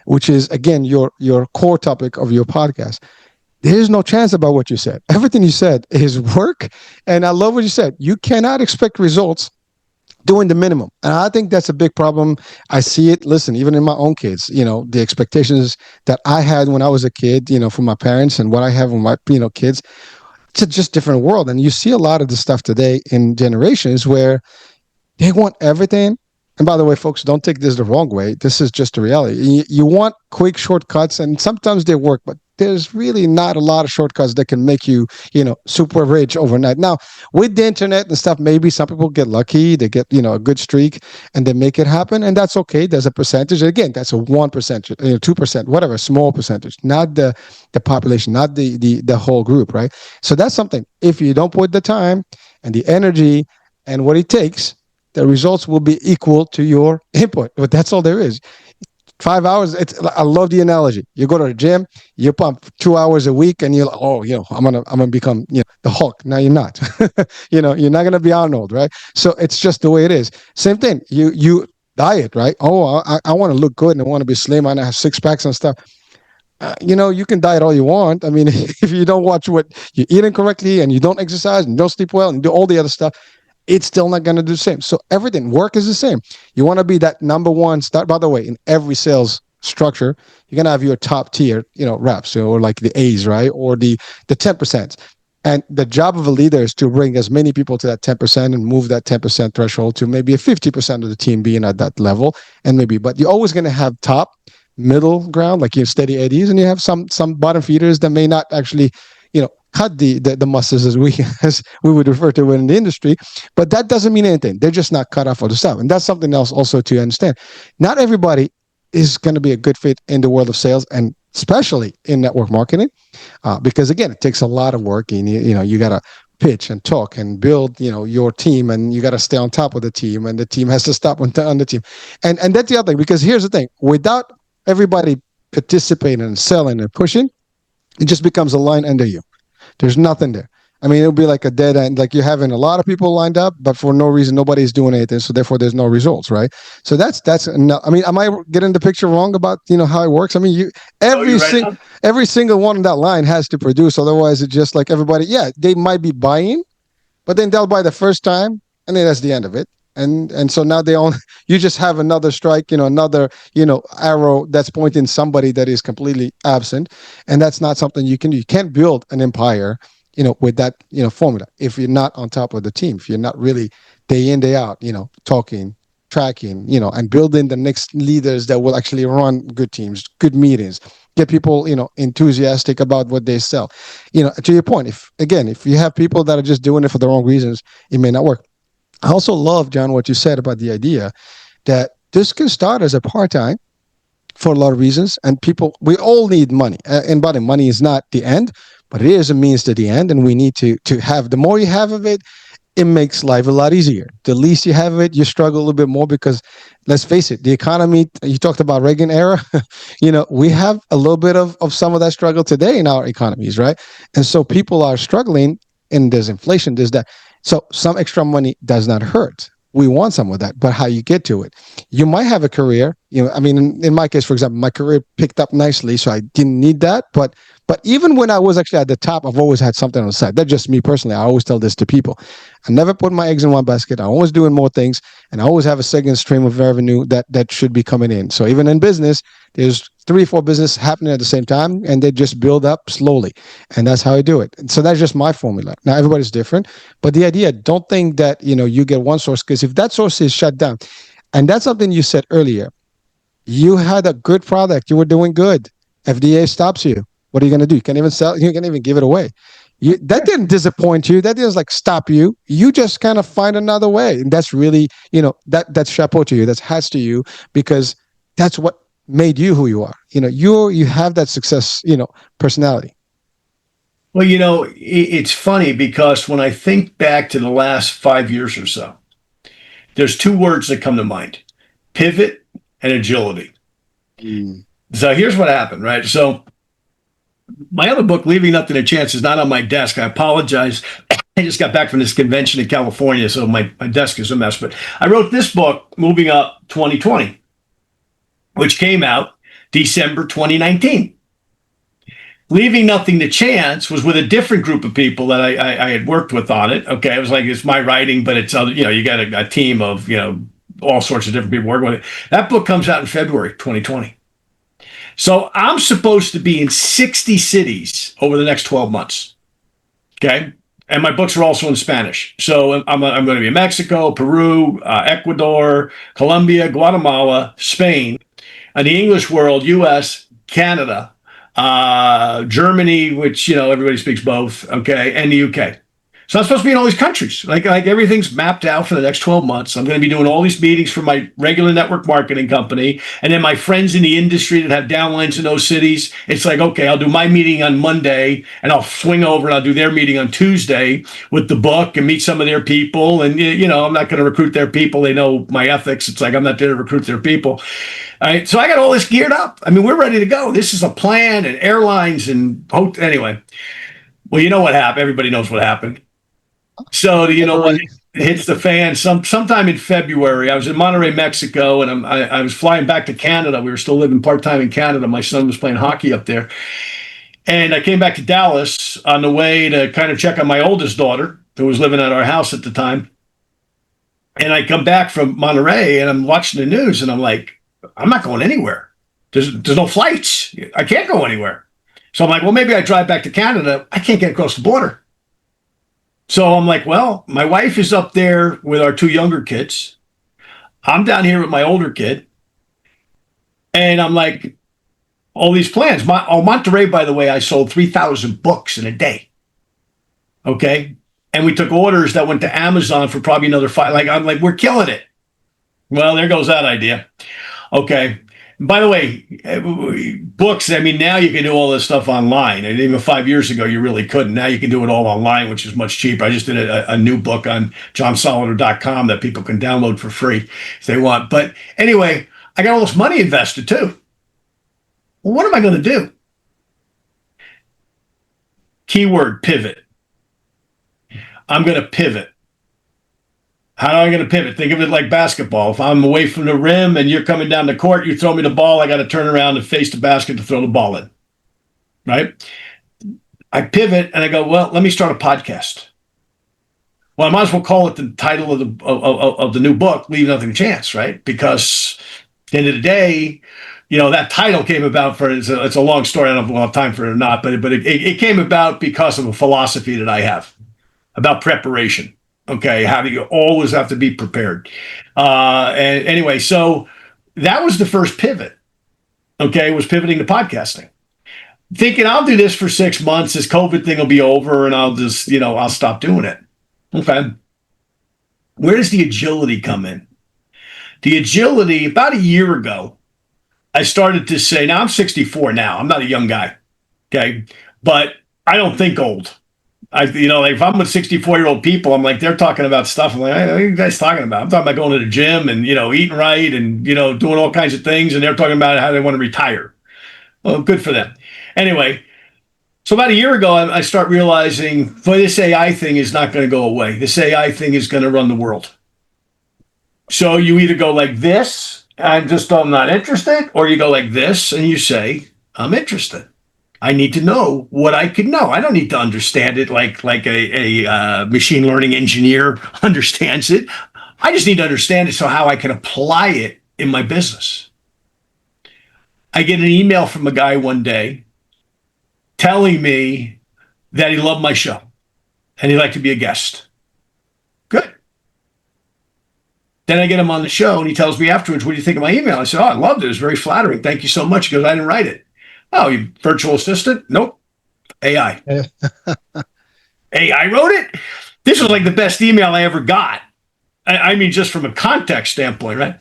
which is, again, your core topic of your podcast. There's no chance about what you said. Everything you said is work. And I love what you said. You cannot expect results doing the minimum. And I think that's a big problem. I see it, listen, even in my own kids, the expectations that I had when I was a kid, from my parents, and what I have with my, kids, it's a just different world. And you see a lot of the stuff today in generations where they want everything. And by the way, folks, don't take this the wrong way. This is just the reality. You want quick shortcuts, and sometimes they work, but there's really not a lot of shortcuts that can make you, super rich overnight. Now, with the internet and stuff, maybe some people get lucky. They get, a good streak and they make it happen. And that's okay. There's a percentage. Again, that's a 1%, 2%, whatever, small percentage, not the population, not the whole group, right? So that's something. If you don't put the time and the energy and what it takes, the results will be equal to your input. But that's all there is. 5 hours. I love the analogy. You go to the gym, you pump 2 hours a week, and you're like, oh, I'm gonna become the Hulk. Now you're not. You're not gonna be Arnold, right? So it's just the way it is. Same thing. You diet, right? Oh, I want to look good and I want to be slim and I have six packs and stuff. You can diet all you want. I mean, if you don't watch what you're eating correctly and you don't exercise and don't sleep well and do all the other stuff, it's still not going to do the same. So everything, work is the same. You want to be that number one start. By the way, in every sales structure, you're going to have your top tier, reps, or like the A's, right? Or the 10%. And the job of a leader is to bring as many people to that 10% and move that 10% threshold to maybe a 50% of the team being at that level. And maybe, but you're always going to have top, middle ground, like your steady eddies, and you have some bottom feeders that may not actually, cut the muscles as we would refer to it in the industry. But that doesn't mean anything. They're just not cut off for the stuff. And that's something else also to understand. Not everybody is going to be a good fit in the world of sales, and especially in network marketing, because again, it takes a lot of work, and you got to pitch and talk and build your team, and you got to stay on top of the team, and the team has to stop on the team, and that's the other thing. Because here's the thing: without everybody participating and selling and pushing, it just becomes a line under you. There's nothing there. I mean, it'll be like a dead end. Like you're having a lot of people lined up, but for no reason, nobody's doing anything. So therefore, there's no results, right? So that's. I mean, am I getting the picture wrong about how it works? I mean, Oh, you're right. every single one on that line has to produce. Otherwise, it's just like everybody. Yeah, they might be buying, but then they'll buy the first time, and then that's the end of it. And so now you just have another strike, another arrow that's pointing somebody that is completely absent, and that's not something you can do. You can't build an empire, with that formula if you're not on top of the team, if you're not really day in day out, talking, tracking, and building the next leaders that will actually run good teams, good meetings, get people enthusiastic about what they sell. To your point, if you have people that are just doing it for the wrong reasons, it may not work. I also love, John, what you said about the idea that this can start as a part-time for a lot of reasons. And we all need money. And by the money is not the end, but it is a means to the end. And we need to have, the more you have of it, it makes life a lot easier. The least you have of it, you struggle a little bit more because, let's face it, the economy, you talked about Reagan era, we have a little bit of some of that struggle today in our economies, right? And so people are struggling, and there's inflation, there's that. So some extra money does not hurt. We want some of that, but how you get to it? You might have a career. I mean, in my case, for example, my career picked up nicely, so I didn't need that. But even when I was actually at the top, I've always had something on the side. That's just me personally. I always tell this to people. I never put my eggs in one basket. I'm always doing more things, and I always have a second stream of revenue that should be coming in. So even in business, there's 3-4 businesses happening at the same time, and they just build up slowly. And that's how I do it. And so that's just my formula. Now, everybody's different. But the idea, don't think that, you get one source, because if that source is shut down, and that's something you said earlier, you had a good product. You were doing good. FDA stops you. What are you going to do? You can't even sell. You can't even give it away. That didn't disappoint you. That didn't stop you. You just kind of find another way. And that's really, that's chapeau to you. That's hats to you, because that's what made you who you are. You have that success, personality. Well, it's funny because when I think back to the last 5 years or so, there's two words that come to mind: pivot and agility. Mm. So here's what happened, right? So my other book, Leaving Nothing to Chance, is not on my desk. I apologize. I just got back from this convention in California, so my desk is a mess. But I wrote this book, Moving Up 2020, which came out December 2019. Leaving Nothing to Chance was with a different group of people that I had worked with on it. Okay, it was like, it's my writing, but it's other, you got a team of, all sorts of different people working with it. That book comes out in February 2020. So I'm supposed to be in 60 cities over the next 12 months. Okay. And my books are also in Spanish. So I'm going to be in Mexico, Peru, Ecuador, Colombia, Guatemala, Spain, and the English world, US, Canada, Germany, which, everybody speaks both. Okay. And the UK. So I'm supposed to be in all these countries. Like everything's mapped out for the next 12 months. I'm going to be doing all these meetings for my regular network marketing company. And then my friends in the industry that have downlines in those cities, it's like, okay, I'll do my meeting on Monday and I'll swing over and I'll do their meeting on Tuesday with the book and meet some of their people. And, I'm not going to recruit their people. They know my ethics. It's like, I'm not there to recruit their people. All right. So I got all this geared up. I mean, we're ready to go. This is a plan, and airlines and anyway. Well, you know what happened. Everybody knows what happened. So you know what? February. It hits the fan sometime in February. I was in Monterrey, Mexico, and I was flying back to Canada. We were still living part time in Canada. My son was playing hockey up there, and I came back to Dallas on the way to kind of check on my oldest daughter, who was living at our house at the time. And I come back from Monterey, and I'm watching the news, and I'm like, I'm not going anywhere. There's no flights. I can't go anywhere. So I'm like, well, maybe I drive back to Canada. I can't get across the border. So I'm like, well, my wife is up there with our two younger kids. I'm down here with my older kid. And I'm like, all these plans. Monterey, by the way, I sold 3,000 books in a day. Okay. And we took orders that went to Amazon for probably another five. Like, I'm like, we're killing it. Well, there goes that idea. Okay. By the way, books, I mean, now you can do all this stuff online. And even 5 years ago, you really couldn't. Now you can do it all online, which is much cheaper. I just did a new book on johnsolleder.com that people can download for free if they want. But anyway, I got all this money invested too. Well, what am I going to do? Keyword pivot. I'm going to pivot. How am I going to pivot? Think of it like basketball. If I'm away from the rim and you're coming down the court, you throw me the ball, I got to turn around and face the basket to throw the ball in. Right? I pivot and I go, well, let me start a podcast. Well, I might as well call it the title of the new book, Leave Nothing to Chance, right? Because at the end of the day, you know, that title came about for, it's a long story. I don't know if we'll have time for it or not, but it came about because of a philosophy that I have about preparation. Okay, how do you always have to be prepared? And anyway, so that was the first pivot. Okay, was pivoting to podcasting. Thinking I'll do this for 6 months, this COVID thing will be over, and I'll just, you know, I'll stop doing it. Okay. Where does the agility come in? The agility, about a year ago, I started to say, now I'm 64 now. I'm not a young guy. Okay. But I don't think old. You know, like if I'm with 64-year-old people, I'm like, they're talking about stuff. I'm like, what are you guys talking about? I'm talking about going to the gym and, you know, eating right and, you know, doing all kinds of things. And they're talking about how they want to retire. Well, good for them. Anyway, so about a year ago, I start realizing, boy, this AI thing is not going to go away. This AI thing is going to run the world. So you either go like this, I'm not interested, or you go like this and you say, I'm interested. I need to know what I could know. I don't need to understand it like a machine learning engineer understands it. I just need to understand it so how I can apply it in my business. I get an email from a guy one day telling me that he loved my show and he'd like to be a guest. Good. Then I get him on the show and he tells me afterwards, what do you think of my email? I said, oh, I loved it. It was very flattering. Thank you so much. He goes, I didn't write it. Oh, you virtual assistant? Nope. AI. AI wrote it? This was like the best email I ever got. I mean, just from a context standpoint, right?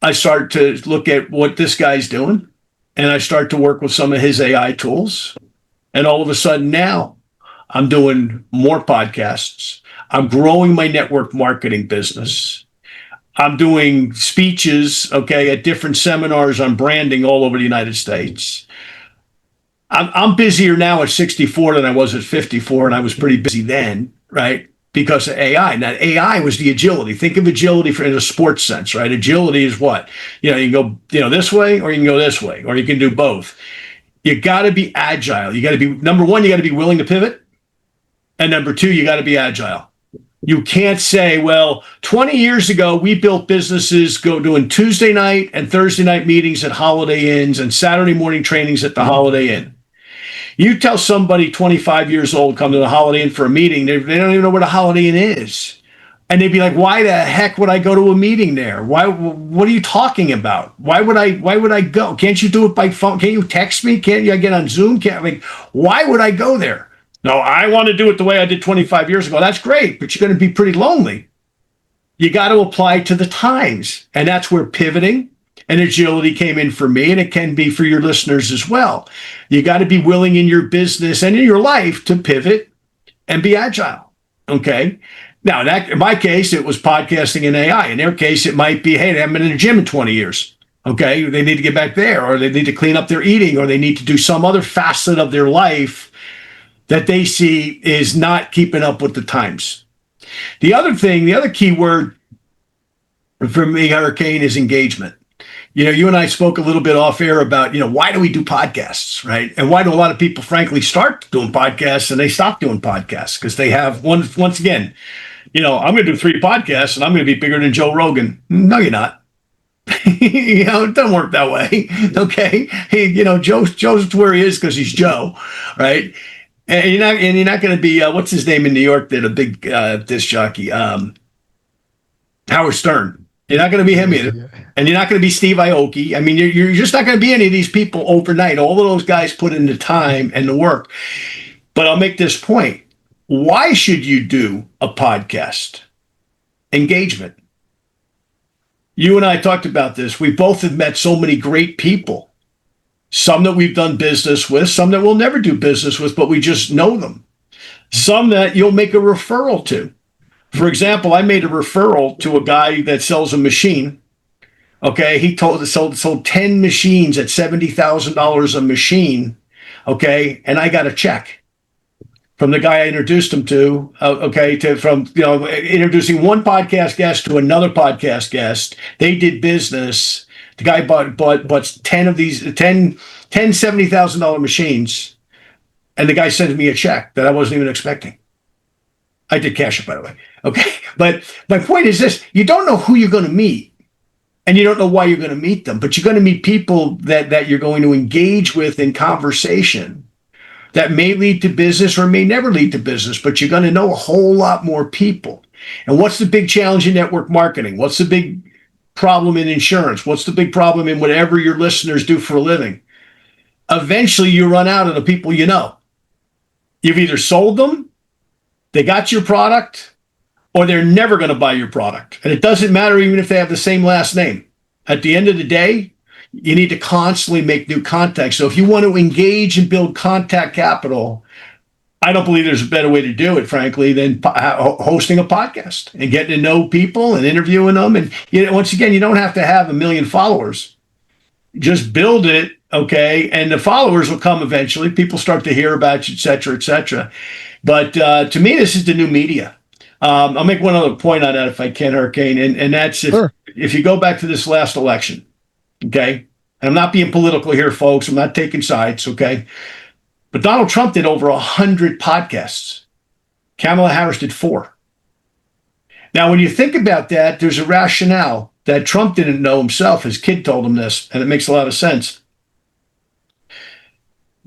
I start to look at what this guy's doing, and I start to work with some of his AI tools. And all of a sudden now, I'm doing more podcasts. I'm growing my network marketing business. I'm doing speeches, okay, at different seminars on branding all over the United States. I'm busier now at 64 than I was at 54, and I was pretty busy then, right? Because of AI. Now, AI was the agility. Think of agility in a sports sense, right? Agility is what? You know, you can go, you know, this way, or you can go this way, or you can do both. You got to be agile. You got to be, number one, you got to be willing to pivot. And number two, you got to be agile. You can't say, well, 20 years ago, we built businesses doing Tuesday night and Thursday night meetings at Holiday Inns and Saturday morning trainings at the Holiday Inn. You tell somebody 25 years old, come to the Holiday Inn for a meeting, they don't even know what a Holiday Inn is. And they'd be like, why the heck would I go to a meeting there? What are you talking about? Why would I go? Can't you do it by phone? Can't you text me? Can't you get on Zoom? Why would I go there? No, I want to do it the way I did 25 years ago. That's great, but you're going to be pretty lonely. You got to apply to the times. And that's where pivoting and agility came in for me, and it can be for your listeners as well. You got to be willing in your business and in your life to pivot and be agile. Okay. Now, in my case, it was podcasting and AI. In their case, it might be, hey, they haven't been in the gym in 20 years. Okay. They need to get back there, or they need to clean up their eating, or they need to do some other facet of their life that they see is not keeping up with the times. The other thing, the other key word for me, Hurricane, is engagement. You and I spoke a little bit off air about, why do we do podcasts, right? And why do a lot of people, frankly, start doing podcasts and they stop doing podcasts? Because they have, once again, I'm going to do 3 podcasts and I'm going to be bigger than Joe Rogan. No, you're not. It doesn't work that way. Okay. Hey, Joe's where he is because he's Joe, right? And you're not going to be, what's his name in New York? That a big disc jockey, Howard Stern. You're not going to be him either. And you're not going to be Steve Aoki. I mean, you're just not going to be any of these people overnight. All of those guys put in the time and the work. But I'll make this point. Why should you do a podcast? Engagement. You and I talked about this. We both have met so many great people. Some that we've done business with, some that we'll never do business with, but we just know them. Some that you'll make a referral to. For example, I made a referral to a guy that sells a machine. Okay, he sold 10 machines at $70,000 a machine. Okay, and I got a check from the guy I introduced him to. From introducing one podcast guest to another podcast guest. They did business. The guy bought 10 of these 10 $70,000 machines, and the guy sent me a check that I wasn't even expecting. I did cash it, by the way. Okay. But my point is this: you don't know who you're going to meet, and you don't know why you're going to meet them, but you're going to meet people that you're going to engage with in conversation that may lead to business or may never lead to business, but you're going to know a whole lot more people. And what's the big challenge in network marketing? What's the big problem in insurance? What's the big problem in whatever your listeners do for a living? Eventually you run out of the people you know. You've either sold them, they got your product, or they're never going to buy your product. And it doesn't matter even if they have the same last name. At the end of the day, you need to constantly make new contacts. So if you want to engage and build contact capital, I don't believe there's a better way to do it, frankly, than hosting a podcast and getting to know people and interviewing them. And once again, you don't have to have 1 million followers. Just build it, okay? And the followers will come eventually. People start to hear about you, et cetera, et cetera. But to me, this is the new media. I'll make one other point on that if I can, Hurricane, and that's if you go back to this last election, okay? And I'm not being political here, folks. I'm not taking sides, okay? But Donald Trump did over 100 podcasts. Kamala Harris did 4. Now, when you think about that, there's a rationale that Trump didn't know himself. His kid told him this, and it makes a lot of sense.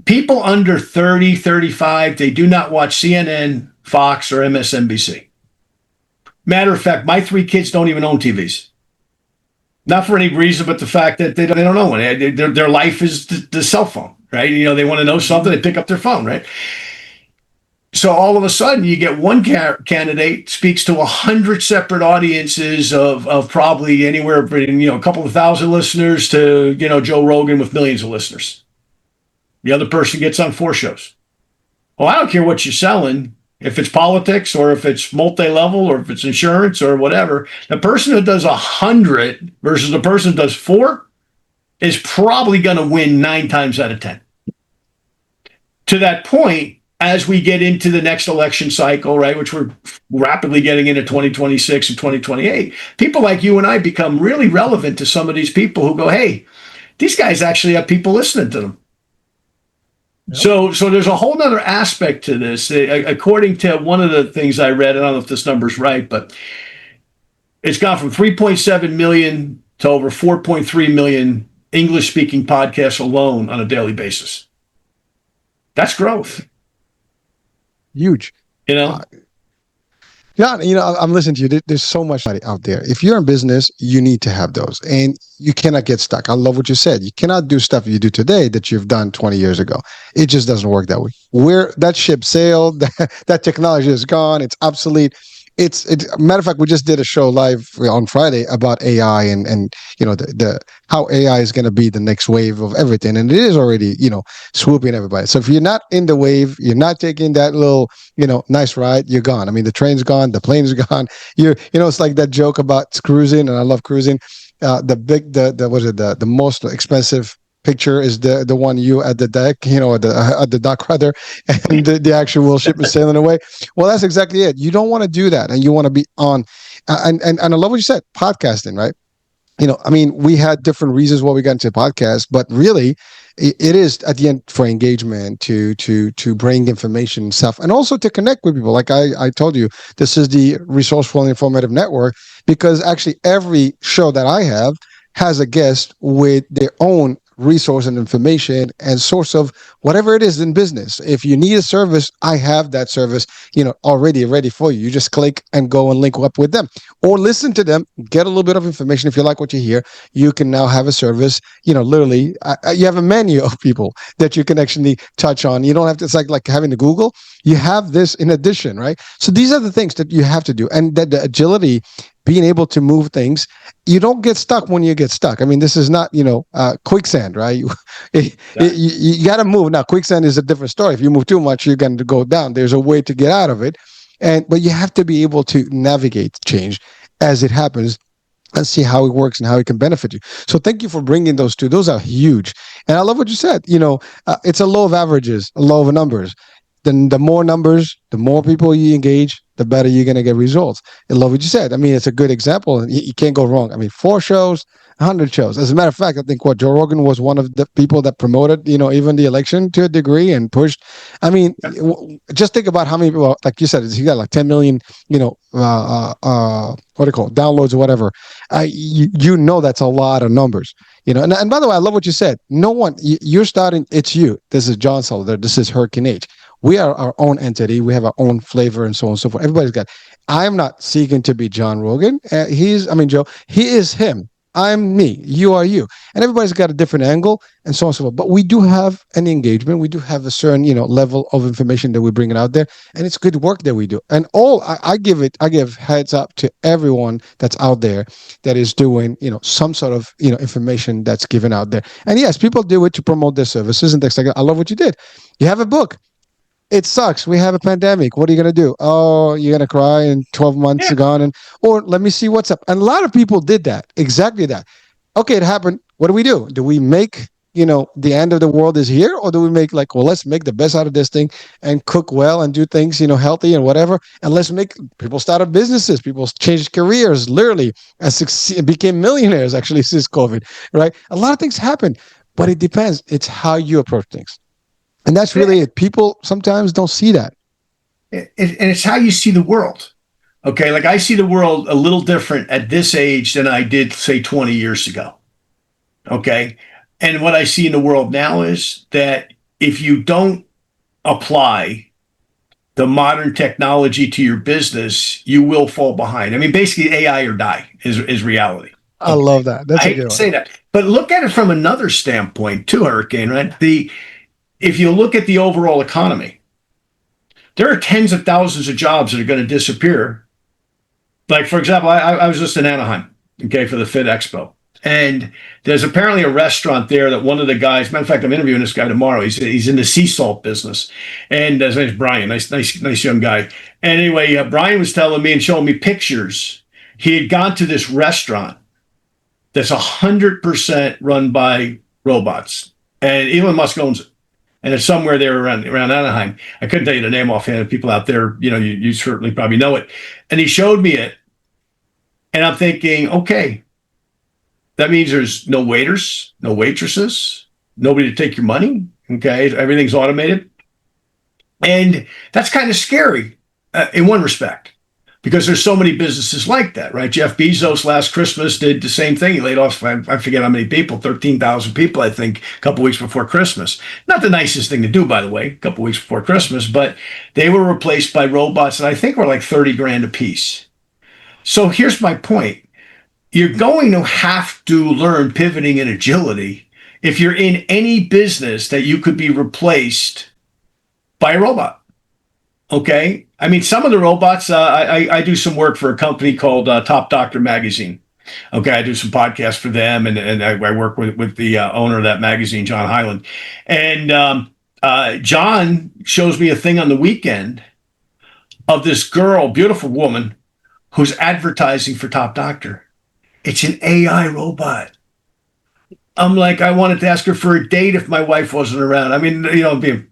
People under 30, 35, they do not watch CNN, Fox, or MSNBC. Matter of fact, my 3 kids don't even own TVs. Not for any reason, but the fact that they don't know one. Their life is the cell phone, right? They want to know something, they pick up their phone, right? So all of a sudden, you get one candidate speaks to 100 separate audiences of probably anywhere between a couple of thousand listeners to Joe Rogan with millions of listeners. The other person gets on 4 shows. Well, I don't care what you're selling, if it's politics or if it's multi-level or if it's insurance or whatever. The person who does 100 versus the person who does 4 is probably going to win 9 times out of 10. To that point, as we get into the next election cycle, right, which we're rapidly getting into 2026 and 2028, people like you and I become really relevant to some of these people who go, hey, these guys actually have people listening to them. Yep. So there's a whole nother aspect to this. According to one of the things I read, I don't know if this number's right, but it's gone from 3.7 million to over 4.3 million English-speaking podcasts alone on a daily basis. That's growth. Huge. Yeah, I'm listening to you. There's so much out there. If you're in business, you need to have those, and you cannot get stuck. I love what you said. You cannot do stuff you do today that you've done 20 years ago. It just doesn't work that way. That ship sailed. That technology is gone. It's obsolete. It's matter of fact, we just did a show live on Friday about AI and the how AI is going to be the next wave of everything, and it is already swooping everybody. So if you're not in the wave, you're not taking that little nice ride, you're gone. I mean, the train's gone, the plane's gone. It's like that joke about cruising, and I love cruising. The most expensive picture is the one you at the deck, at the dock rather, and the actual ship is sailing away. Well, that's exactly it. You don't want to do that, and you want to be on. And I love what you said, podcasting, right? I mean, we had different reasons why we got into podcasts, but really, it is at the end for engagement, to bring information and stuff, and also to connect with people. Like I told you, this is the resourceful and informative network, because actually every show that I have has a guest with their own resource and information and source of whatever it is in business. If you need a service, I have that service, already ready for you. You just click and go and link up with them, or listen to them, get a little bit of information. If you like what you hear, you can now have a service, literally, you have a menu of people that you can actually touch on. You don't have to, it's like having to Google. You have this in addition, right? So these are the things that you have to do. And that the agility, being able to move things, you don't get stuck when you get stuck. I mean, this is not, quicksand, right? You got to move. Now, quicksand is a different story. If you move too much, you're going to go down. There's a way to get out of it. But you have to be able to navigate change as it happens and see how it works and how it can benefit you. So thank you for bringing those two. Those are huge. And I love what you said. It's a law of averages, a law of numbers. Then the more numbers, the more people you engage, the better you're going to get results. I love what you said. I mean, it's a good example. You can't go wrong. I mean, 4 shows, 100 shows. As a matter of fact, I think Joe Rogan was one of the people that promoted, even the election to a degree and pushed. I mean, just think about how many people, like you said, he got like 10 million, what do you call it, downloads or whatever. That's a lot of numbers. And by the way, I love what you said. No one, you're starting, it's you. This is John Solleder. This is Hurricane H. We are our own entity. We have our own flavor and so on and so forth. Everybody's got. I'm not seeking to be John Rogan. Joe. He is him. I'm me. You are you. And everybody's got a different angle and so on and so forth. But we do have an engagement. We do have a certain, level of information that we bring it out there. And it's good work that we do. And I give heads up to everyone that's out there that is doing, some sort of, information that's given out there. And yes, people do it to promote their services and things like that. I love what you did. You have a book. It sucks. We have a pandemic. What are you going to do? Oh, you're going to cry and 12 months are gone. Or let me see what's up. And a lot of people did that. Exactly that. Okay, it happened. What do we do? Do we make, the end of the world is here? Or do we make let's make the best out of this thing and cook well and do things, healthy and whatever. And let's make people start up businesses. People changed careers literally and became millionaires actually since COVID, right? A lot of things happen, but it depends. It's how you approach things. And that's really it. People sometimes don't see that. And it's how you see the world. Okay. Like I see the world a little different at this age than I did, say, 20 years ago. Okay. And what I see in the world now is that if you don't apply the modern technology to your business, you will fall behind. I mean, basically AI or die is reality. I love that. That's I hate to say that, but look at it from another standpoint too, Hurricane, right? If you look at the overall economy, there are tens of thousands of jobs that are going to disappear. Like, for example, I was just in Anaheim, okay, for the Fit Expo. And there's apparently a restaurant there that one of the guys, matter of fact, I'm interviewing this guy tomorrow. He's in the sea salt business. And his name's Brian, nice young guy. And anyway, Brian was telling me and showing me pictures. He had gone to this restaurant that's 100% run by robots. And Elon Musk owns it. And it's somewhere there around Anaheim. I couldn't tell you the name offhand. People out there, you certainly probably know it. And he showed me it. And I'm thinking, okay, that means there's no waiters, no waitresses, nobody to take your money. Okay, everything's automated. And that's kind of scary in one respect, because there's so many businesses like that, right? Jeff Bezos last Christmas did the same thing. He laid off, I forget how many people, 13,000 people, I think, a couple weeks before Christmas. Not the nicest thing to do, by the way, a couple weeks before Christmas, but they were replaced by robots that I think were like 30 grand a piece. So here's my point. You're going to have to learn pivoting and agility if you're in any business that you could be replaced by a robot. Okay. I mean, some of the robots, I do some work for a company called Top Doctor Magazine. Okay. I do some podcasts for them, and I work with the owner of that magazine, John Hyland. And John shows me a thing on the weekend of this girl, beautiful woman, who's advertising for Top Doctor. It's an AI robot. I'm like, I wanted to ask her for a date if my wife wasn't around. I mean, I'm being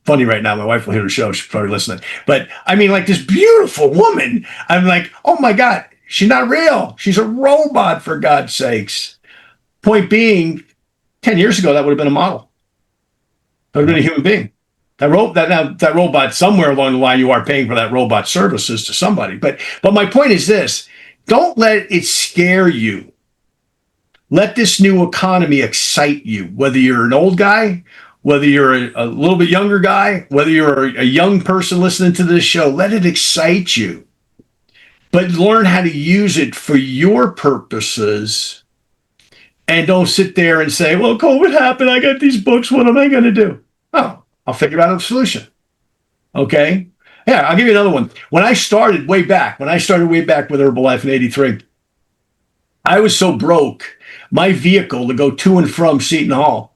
funny right now. My wife will hear the show. She's probably listening. But I mean, like this beautiful woman. I'm like, oh my God, she's not real. She's a robot, for God's sakes. Point being, 10 years ago, that would have been a model. That would have been a human being. That robot, somewhere along the line, you are paying for that robot services to somebody. But my point is this: don't let it scare you. Let this new economy excite you, whether you're an old guy, whether you're a little bit younger guy, whether you're a young person listening to this show. Let it excite you, but learn how to use it for your purposes, and don't sit there and say, well, COVID happened. I got these books. What am I going to do? Oh, I'll figure out a solution. Okay. Yeah, I'll give you another one. When I started way back with Herbalife in '83, I was so broke. My vehicle to go to and from Seton Hall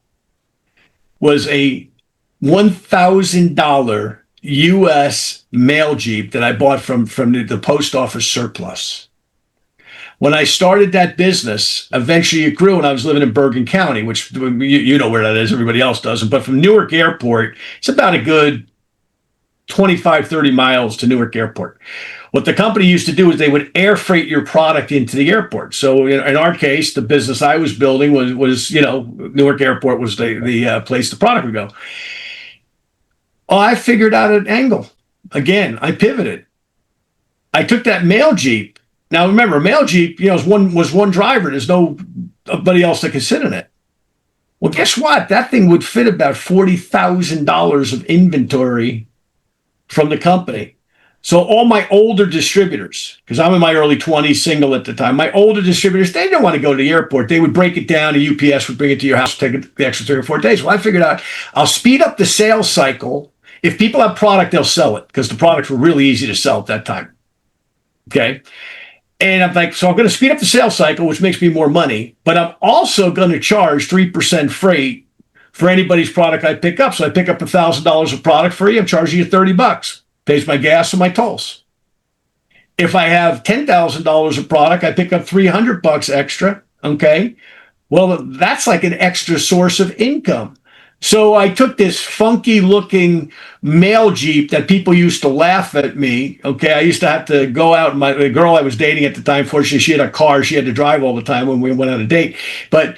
was a $1,000 U.S. mail Jeep that I bought from the post office surplus. When I started that business, eventually it grew, and I was living in Bergen County, which you know where that is. Everybody else doesn't. But from Newark Airport, it's about a good 25, 30 miles to Newark Airport. What the company used to do is they would air freight your product into the airport. So in our case, the business I was building was Newark Airport was the place the product would go. Well, I figured out an angle. Again, I pivoted. I took that mail Jeep. Now remember, mail Jeep, was one driver. There's nobody else that could sit in it. Well, guess what? That thing would fit about $40,000 of inventory from the company. So all my older distributors, because I'm in my early 20s, single at the time, my older distributors, they didn't want to go to the airport. They would break it down. A UPS would bring it to your house, take it the extra 3 or 4 days. Well, I figured out I'll speed up the sales cycle. If people have product, they'll sell it, because the products were really easy to sell at that time. Okay. And I'm like, so I'm going to speed up the sales cycle, which makes me more money, but I'm also going to charge 3% freight for anybody's product I pick up. So I pick up $1,000 of product free. I'm charging you $30. Pays my gas and my tolls. If I have $10,000 of product, I pick up $300 extra. Okay. Well, that's like an extra source of income. So I took this funky looking mail Jeep that people used to laugh at me. Okay. I used to have to go out. The girl I was dating at the time, fortunately, she had a car. She had to drive all the time when we went on a date. But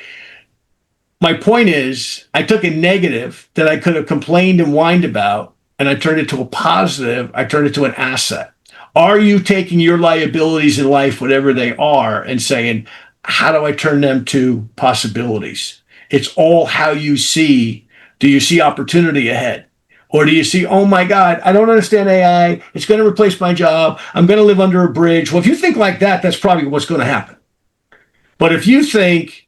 my point is, I took a negative that I could have complained and whined about, and I turned it to a positive. I turned it to an asset. Are you taking your liabilities in life, whatever they are, and saying, how do I turn them to possibilities? It's all how you see. Do you see opportunity ahead? Or do you see, oh my God, I don't understand AI. It's going to replace my job. I'm going to live under a bridge. Well, if you think like that, that's probably what's going to happen. But if you think,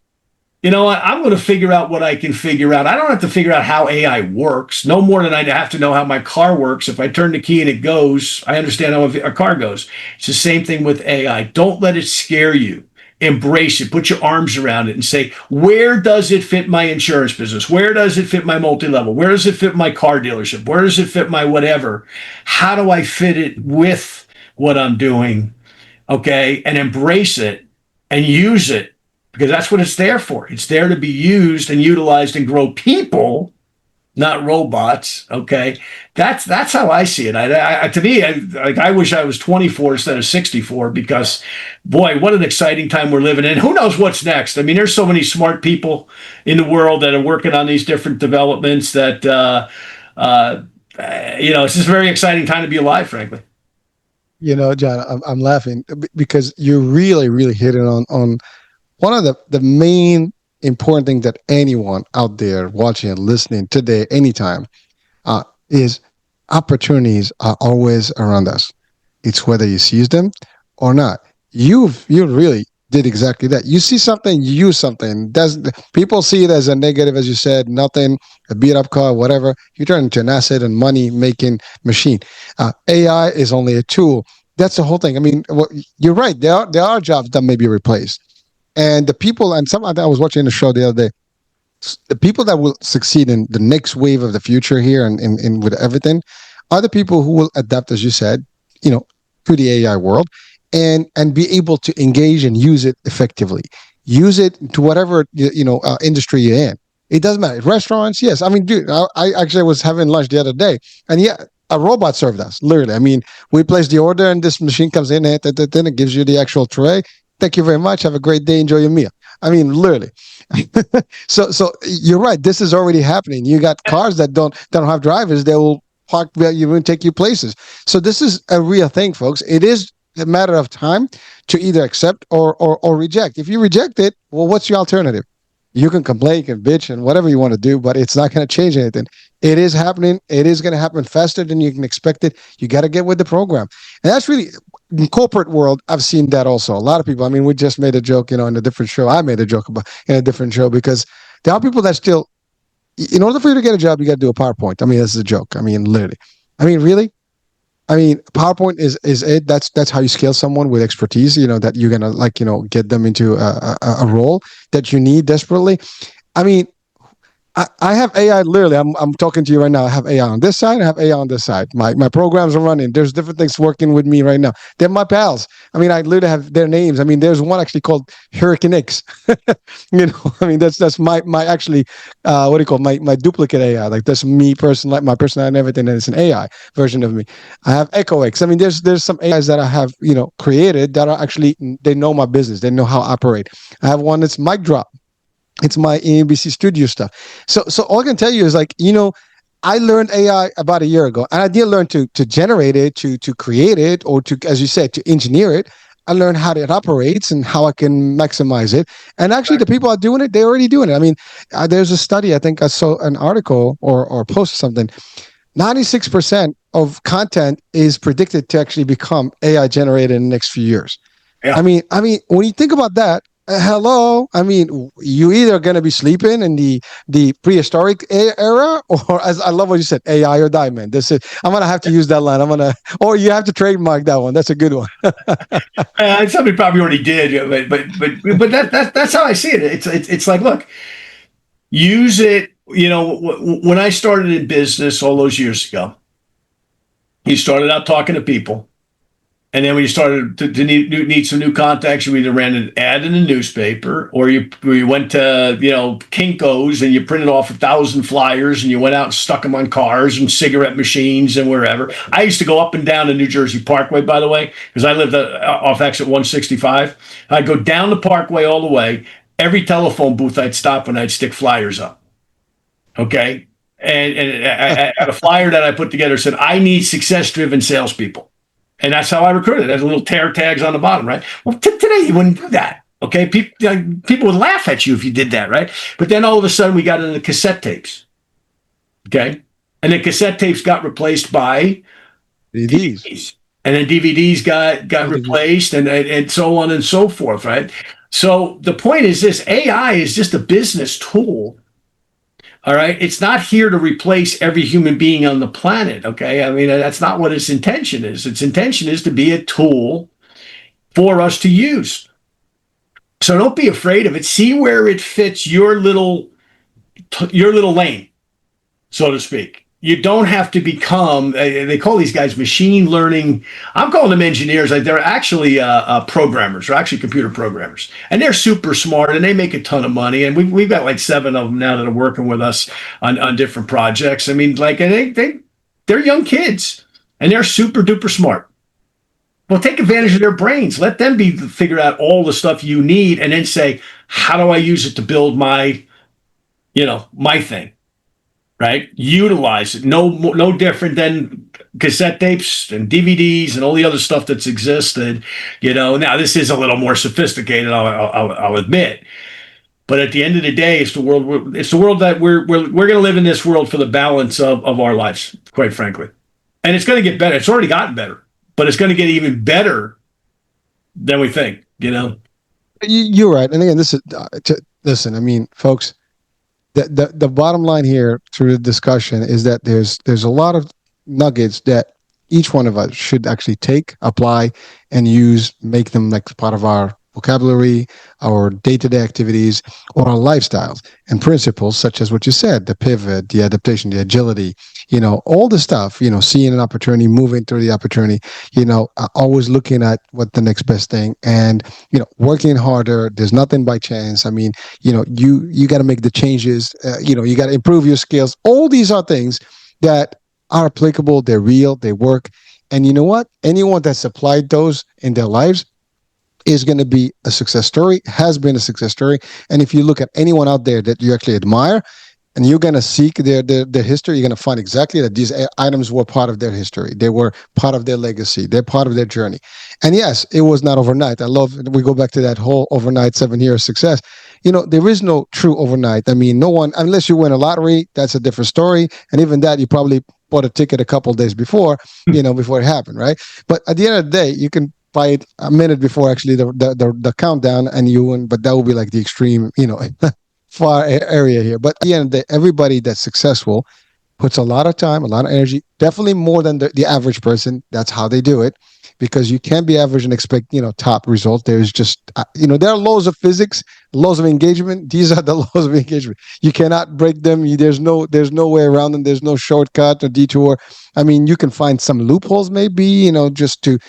you know what, I'm going to figure out what I can figure out. I don't have to figure out how AI works, no more than I have to know how my car works. If I turn the key and it goes, I understand how a car goes. It's the same thing with AI. Don't let it scare you. Embrace it. Put your arms around it and say, where does it fit my insurance business? Where does it fit my multi-level? Where does it fit my car dealership? Where does it fit my whatever? How do I fit it with what I'm doing? Okay. And embrace it and use it, because that's what it's there for. It's there to be used and utilized and grow people, not robots. Okay. That's how I see it. To me, I wish I was 24 instead of 64, because boy, what an exciting time we're living in. Who knows what's next? I mean, there's so many smart people in the world that are working on these different developments that, it's just a very exciting time to be alive, frankly. John, I'm laughing because you're really, really hitting on one of the main important thing that anyone out there watching and listening today, anytime, is opportunities are always around us. It's whether you seize them or not. You really did exactly that. You see something, you use something. People see it as a negative, as you said, nothing, a beat up car, whatever. You turn it into an asset and money making machine. AI is only a tool. That's the whole thing. I mean, you're right. There are jobs that may be replaced. And the people, and I was watching the show the other day, the people that will succeed in the next wave of the future here and with everything are the people who will adapt, as you said, to the AI world and be able to engage and use it effectively. use it to whatever industry you're in. It doesn't matter. Restaurants, yes. I mean, dude, I actually was having lunch the other day, and yeah, a robot served us. Literally, I mean, we place the order, and this machine comes in, and then it gives you the actual tray. Thank you very much. Have a great day. Enjoy your meal. I mean, literally. So you're right. This is already happening. You got cars that don't have drivers. They will park where you and take you places. So this is a real thing, folks. It is a matter of time to either accept or reject. If you reject it, well, what's your alternative? You can complain, you can bitch, and whatever you want to do, but it's not going to change anything. It is happening. It is going to happen faster than you can expect it. You got to get with the program. And that's really, in corporate world, I've seen that also. A lot of people, I mean, we just made a joke, in a different show. I made a joke about in a different show because there are people that still, in order for you to get a job, you got to do a PowerPoint. I mean, this is a joke. I mean, literally. I mean, really? I mean, PowerPoint is it. That's how you scale someone with expertise. That you're gonna get them into a role that you need desperately. I mean, I have AI. Literally, I'm talking to you right now. I have AI on this side. I have AI on this side. My programs are running. There's different things working with me right now. They're my pals. I mean, I literally have their names. I mean, there's one actually called Hurricane X. I mean, that's my actually what do you call it? My duplicate AI. Like that's me like my personality and everything. And it's an AI version of me. I have Echo X. I mean, there's some AIs that I have created that are actually, they know my business. They know how I operate. I have one that's Mic Drop. It's my ABC Studio stuff. So all I can tell you is I learned AI about a year ago, and I didn't learn to generate it, to create it, or to, as you said, to engineer it. I learned how it operates and how I can maximize it. And actually, the people are doing it. They're already doing it. I mean, there's a study. I think I saw an article or post or something. 96% of content is predicted to actually become AI generated in the next few years. Yeah. I mean, when you think about that, hello. I mean, you either going to be sleeping in the prehistoric era, or, as I love what you said, AI or diamond. This is. I'm gonna have to use that line. Or you have to trademark that one. That's a good one. Somebody probably already did, but that's how I see it. It's like, look, use it. When I started in business all those years ago, you started out talking to people. And then when you started to need some new contacts, you either ran an ad in the newspaper, or you went to Kinko's and you printed off 1,000 flyers and you went out and stuck them on cars and cigarette machines and wherever. I used to go up and down the New Jersey Parkway, by the way, because I lived off exit 165. I'd go down the Parkway all the way. Every telephone booth I'd stop and I'd stick flyers up. Okay, and I had a flyer that I put together said, "I need success-driven salespeople." And that's how I recruited. There's little tear tags on the bottom, right? Well, today you wouldn't do that. Okay, people would laugh at you if you did that, right? But then all of a sudden we got into cassette tapes. Okay, and then cassette tapes got replaced by DVDs, and then DVDs got replaced, and so on and so forth, right? So the point is this: AI is just a business tool. All right. It's not here to replace every human being on the planet. Okay. I mean, that's not what its intention is. Its intention is to be a tool for us to use. So don't be afraid of it. See where it fits your little lane, so to speak. You don't have to become, they call these guys machine learning. I'm calling them engineers. They're actually programmers. They're actually computer programmers. And they're super smart and they make a ton of money. And we've got like 7 of them now that are working with us on different projects. I mean, like, they're young kids and they're super duper smart. Well, take advantage of their brains. Let them figure out all the stuff you need and then say, how do I use it to build my thing? Right? Utilize it. No different than cassette tapes and DVDs and all the other stuff that's existed. Now this is a little more sophisticated, I'll admit. But at the end of the day, it's the world. It's the world that we're going to live in this world for the balance of our lives, quite frankly. And it's going to get better. It's already gotten better, but it's going to get even better than we think. You're right. And again, listen. I mean, folks. The bottom line here through the discussion is that there's a lot of nuggets that each one of us should actually take, apply, and use, make them like part of our vocabulary, our day-to-day activities, or our lifestyles and principles, such as what you said, the pivot, the adaptation, the agility, all the stuff, seeing an opportunity, moving through the opportunity, always looking at what the next best thing, and, working harder. There's nothing by chance. I mean, you got to make the changes, you got to improve your skills. All these are things that are applicable. They're real. They work. And you know what? Anyone that's applied those in their lives is going to be a success story, has been a success story. And if you look at anyone out there that you actually admire, and you're going to seek their history, you're going to find exactly that these items were part of their history. They were part of their legacy. They're part of their journey. And yes, it was not overnight. I love, we go back to that whole overnight 7 year success. There is no true overnight. I mean, no one, unless you win a lottery, that's a different story. And even that, you probably bought a ticket a couple of days before, before it happened, right? But at the end of the day, you can buy it a minute before actually the countdown, and you win. But that would be like the extreme, far area here. But at the end of the day, everybody that's successful puts a lot of time, a lot of energy, definitely more than the average person. That's how they do it, because you can't be average and expect, top results. There's just, there are laws of physics, laws of engagement. These are the laws of engagement. You cannot break them. There's no way around them. There's no shortcut or detour. I mean, you can find some loopholes, maybe, just to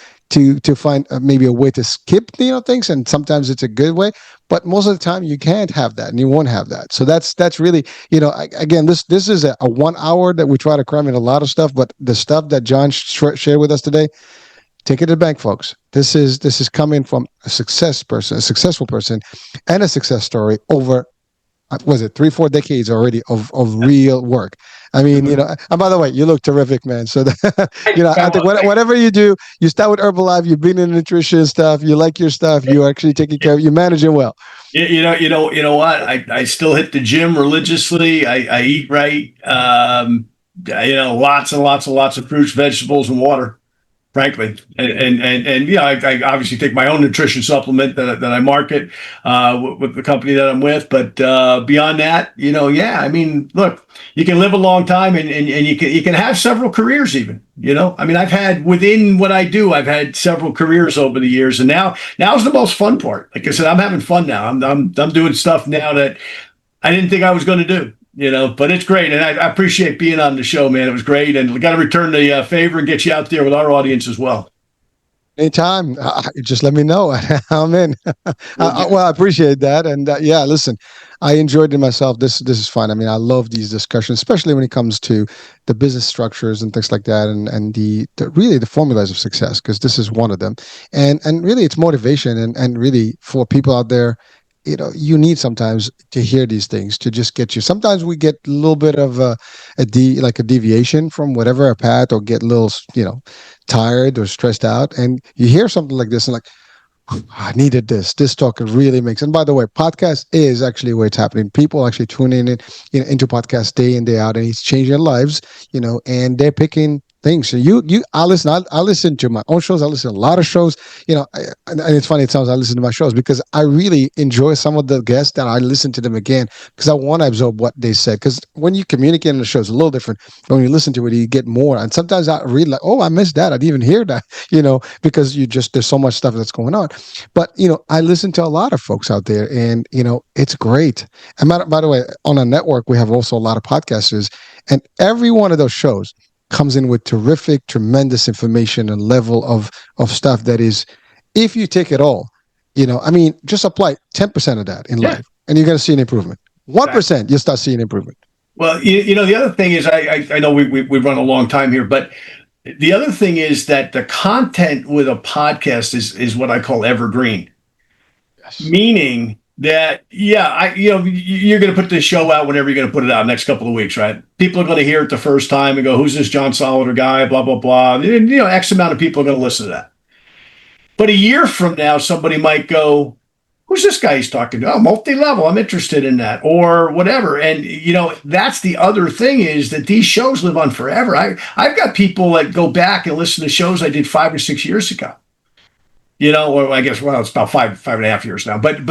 find maybe a way to skip, things. And sometimes it's a good way, but most of the time you can't have that, and you won't have that. So that's really, again, this is a 1 hour that we try to cram in a lot of stuff, but the stuff that John shared with us today, take it to the bank, folks. This is coming from a successful person, and a success story over, was it 3-4 decades already of real work. I mean, and by the way, you look terrific, man. So, I think whatever you do, you start with Herbalife, you've been in nutrition stuff, you like your stuff, you're actually taking care of, you're managing well. You know what? I still hit the gym religiously. I eat right. Lots and lots of fruits, vegetables, and water, frankly. And yeah, I obviously take my own nutrition supplement that I market with the company that I'm with. But beyond that, I mean, look, you can live a long time, and you can have several careers even. I mean, I've had, within what I do, I've had several careers over the years, and now's the most fun part. Like I said, I'm having fun now. I'm doing stuff now that I didn't think I was going to do. But it's great. And I appreciate being on the show, man. It was great. And we got to return the favor and get you out there with our audience as well. Anytime, just let me know. I'm in. Well, I appreciate that. And yeah, listen, I enjoyed it myself. This is fun. I mean, I love these discussions, especially when it comes to the business structures and things like that, and the really the formulas of success, because this is one of them. And really, it's motivation, and really for people out there, you need sometimes to hear these things to just get you. Sometimes we get a little bit of a deviation from whatever our path, or get a little, tired or stressed out. And you hear something like this and like, I needed this. This talk really makes. And by the way, podcast is actually where it's happening. People actually tune in, into podcasts day in, day out, and it's changing their lives, and they're picking things. So I listen to my own shows. I listen to a lot of shows, and it's funny. It sounds I listen to my shows because I really enjoy some of the guests, that I listen to them again because I want to absorb what they said. Because when you communicate in the show, it's a little different. But when you listen to it, you get more. And sometimes I read like, oh, I missed that. I didn't even hear that, because there's so much stuff that's going on. But, I listen to a lot of folks out there, and, it's great. And by the way, on our network, we have also a lot of podcasters, and every one of those shows comes in with terrific, tremendous information and level of stuff that is, if you take it all, I mean, just apply 10% of that in life, and you're going to see an improvement. 1%, you'll start seeing improvement. Well, the other thing is, I know we run a long time here, but the other thing is that the content with a podcast is what I call evergreen. Yes. Meaning that, you're going to put this show out whenever you're going to put it out, next couple of weeks, right? People are going to hear it the first time and go, who's this John Solleder guy, blah, blah, blah. And, X amount of people are going to listen to that. But a year from now, somebody might go, who's this guy he's talking to? Oh, multi-level, I'm interested in that, or whatever. And, that's the other thing, is that these shows live on forever. I've got people that go back and listen to shows I did 5 or 6 years ago. Or I guess, it's about 5.5 years now. But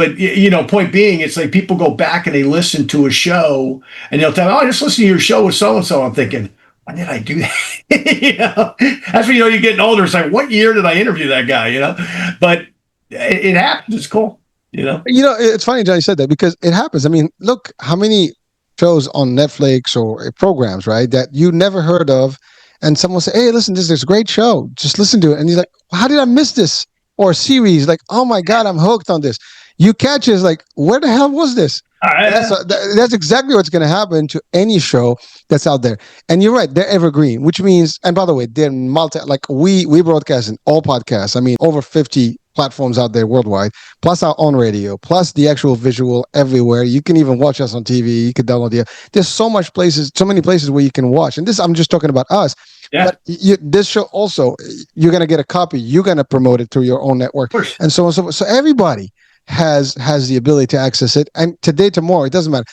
point being, it's like people go back and they listen to a show, and they'll tell me, oh, I just listened to your show with so-and-so. I'm thinking, when did I do that? That's when, you're getting older. It's like, what year did I interview that guy? But it happens. It's cool. You know. It's funny, John, you said that because it happens. I mean, look how many shows on Netflix or programs, right, that you never heard of, and someone say, "Hey, listen, this is a great show. Just listen to it," and you're like, "How did I miss this?" Or series, like, "Oh my God, I'm hooked on this." You catch it, it's like, "Where the hell was this?" And that's exactly what's going to happen to any show that's out there. And you're right, they're evergreen, which means, and by the way, they're like we broadcast in all podcasts. I mean, over 50 platforms out there worldwide, plus our own radio, plus the actual visual everywhere. You can even watch us on TV. You can download the. There's so many places where you can watch. And this, I'm just talking about us. Yeah. But this show also, you're gonna get a copy. You're gonna promote it through your own network, and so on and so forth. So everybody has the ability to access it, and today, tomorrow, it doesn't matter.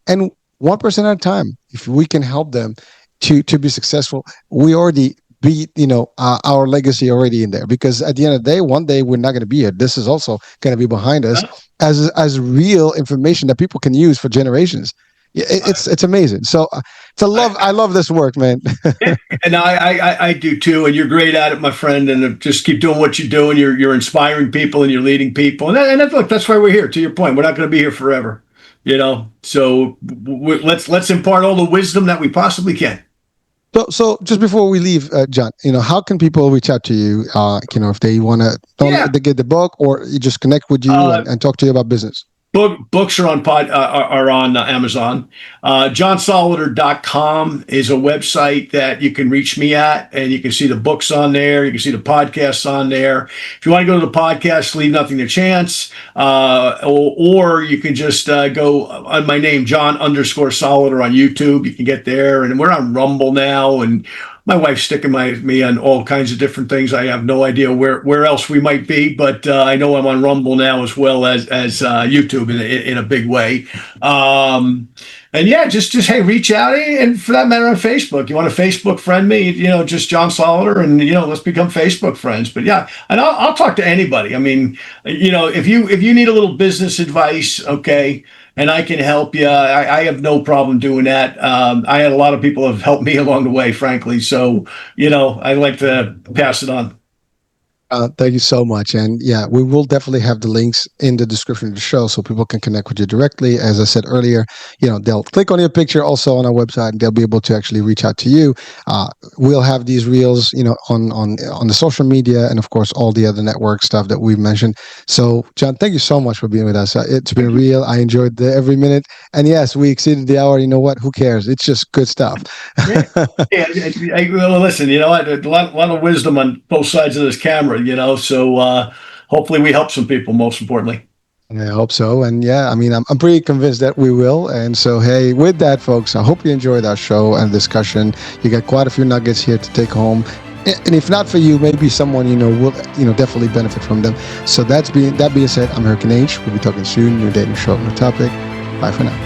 And 1% at a time, if we can help them to be successful, we already beat our legacy already in there. Because at the end of the day, one day we're not going to be here. This is also going to be behind us as real information that people can use for generations. It's amazing. So I love this work, man. And I do too. And you're great at it, my friend. And just keep doing what you're doing. You're inspiring people and you're leading people. And look, that's why we're here. To your point, we're not going to be here forever. So let's impart all the wisdom that we possibly can. So just before we leave, John, how can people reach out to you? If they want to get the book, or you just connect with you and talk to you about business. Books are on Amazon. JohnSolleder.com is a website that you can reach me at, and you can see the books on there. You can see the podcasts on there. If you want to go to the podcast, Leave Nothing to Chance, or you can just go on my name, John_Solleder on YouTube. You can get there, and we're on Rumble now, and my wife's sticking me on all kinds of different things. I have no idea where else we might be, but I know I'm on Rumble now as well as YouTube in a big way. And yeah, just hey, reach out, and for that matter, on Facebook. You want to Facebook friend me? Just John Solleder, and let's become Facebook friends. But yeah, and I'll talk to anybody. I mean, if you need a little business advice, okay, and I can help you, I have no problem doing that. I had a lot of people have helped me along the way, frankly. So I like to pass it on. Thank you so much. And yeah, we will definitely have the links in the description of the show so people can connect with you directly. As I said earlier, they'll click on your picture also on our website, and they'll be able to actually reach out to you. We'll have these reels, on the social media, and of course, all the other network stuff that we've mentioned. So John, thank you so much for being with us. It's been real. I enjoyed every minute. And yes, we exceeded the hour. You know what? Who cares? It's just good stuff. Listen, a lot of wisdom on both sides of this camera. So hopefully we help some people, most importantly. I hope so. And yeah, I mean, I'm pretty convinced that we will. And so, hey, with that, folks, I hope you enjoyed our show and discussion. You got quite a few nuggets here to take home. And if not for you, maybe someone will definitely benefit from them. So that being said, I'm Hurricane H. We'll be talking soon. New date, new show, new topic. Bye for now.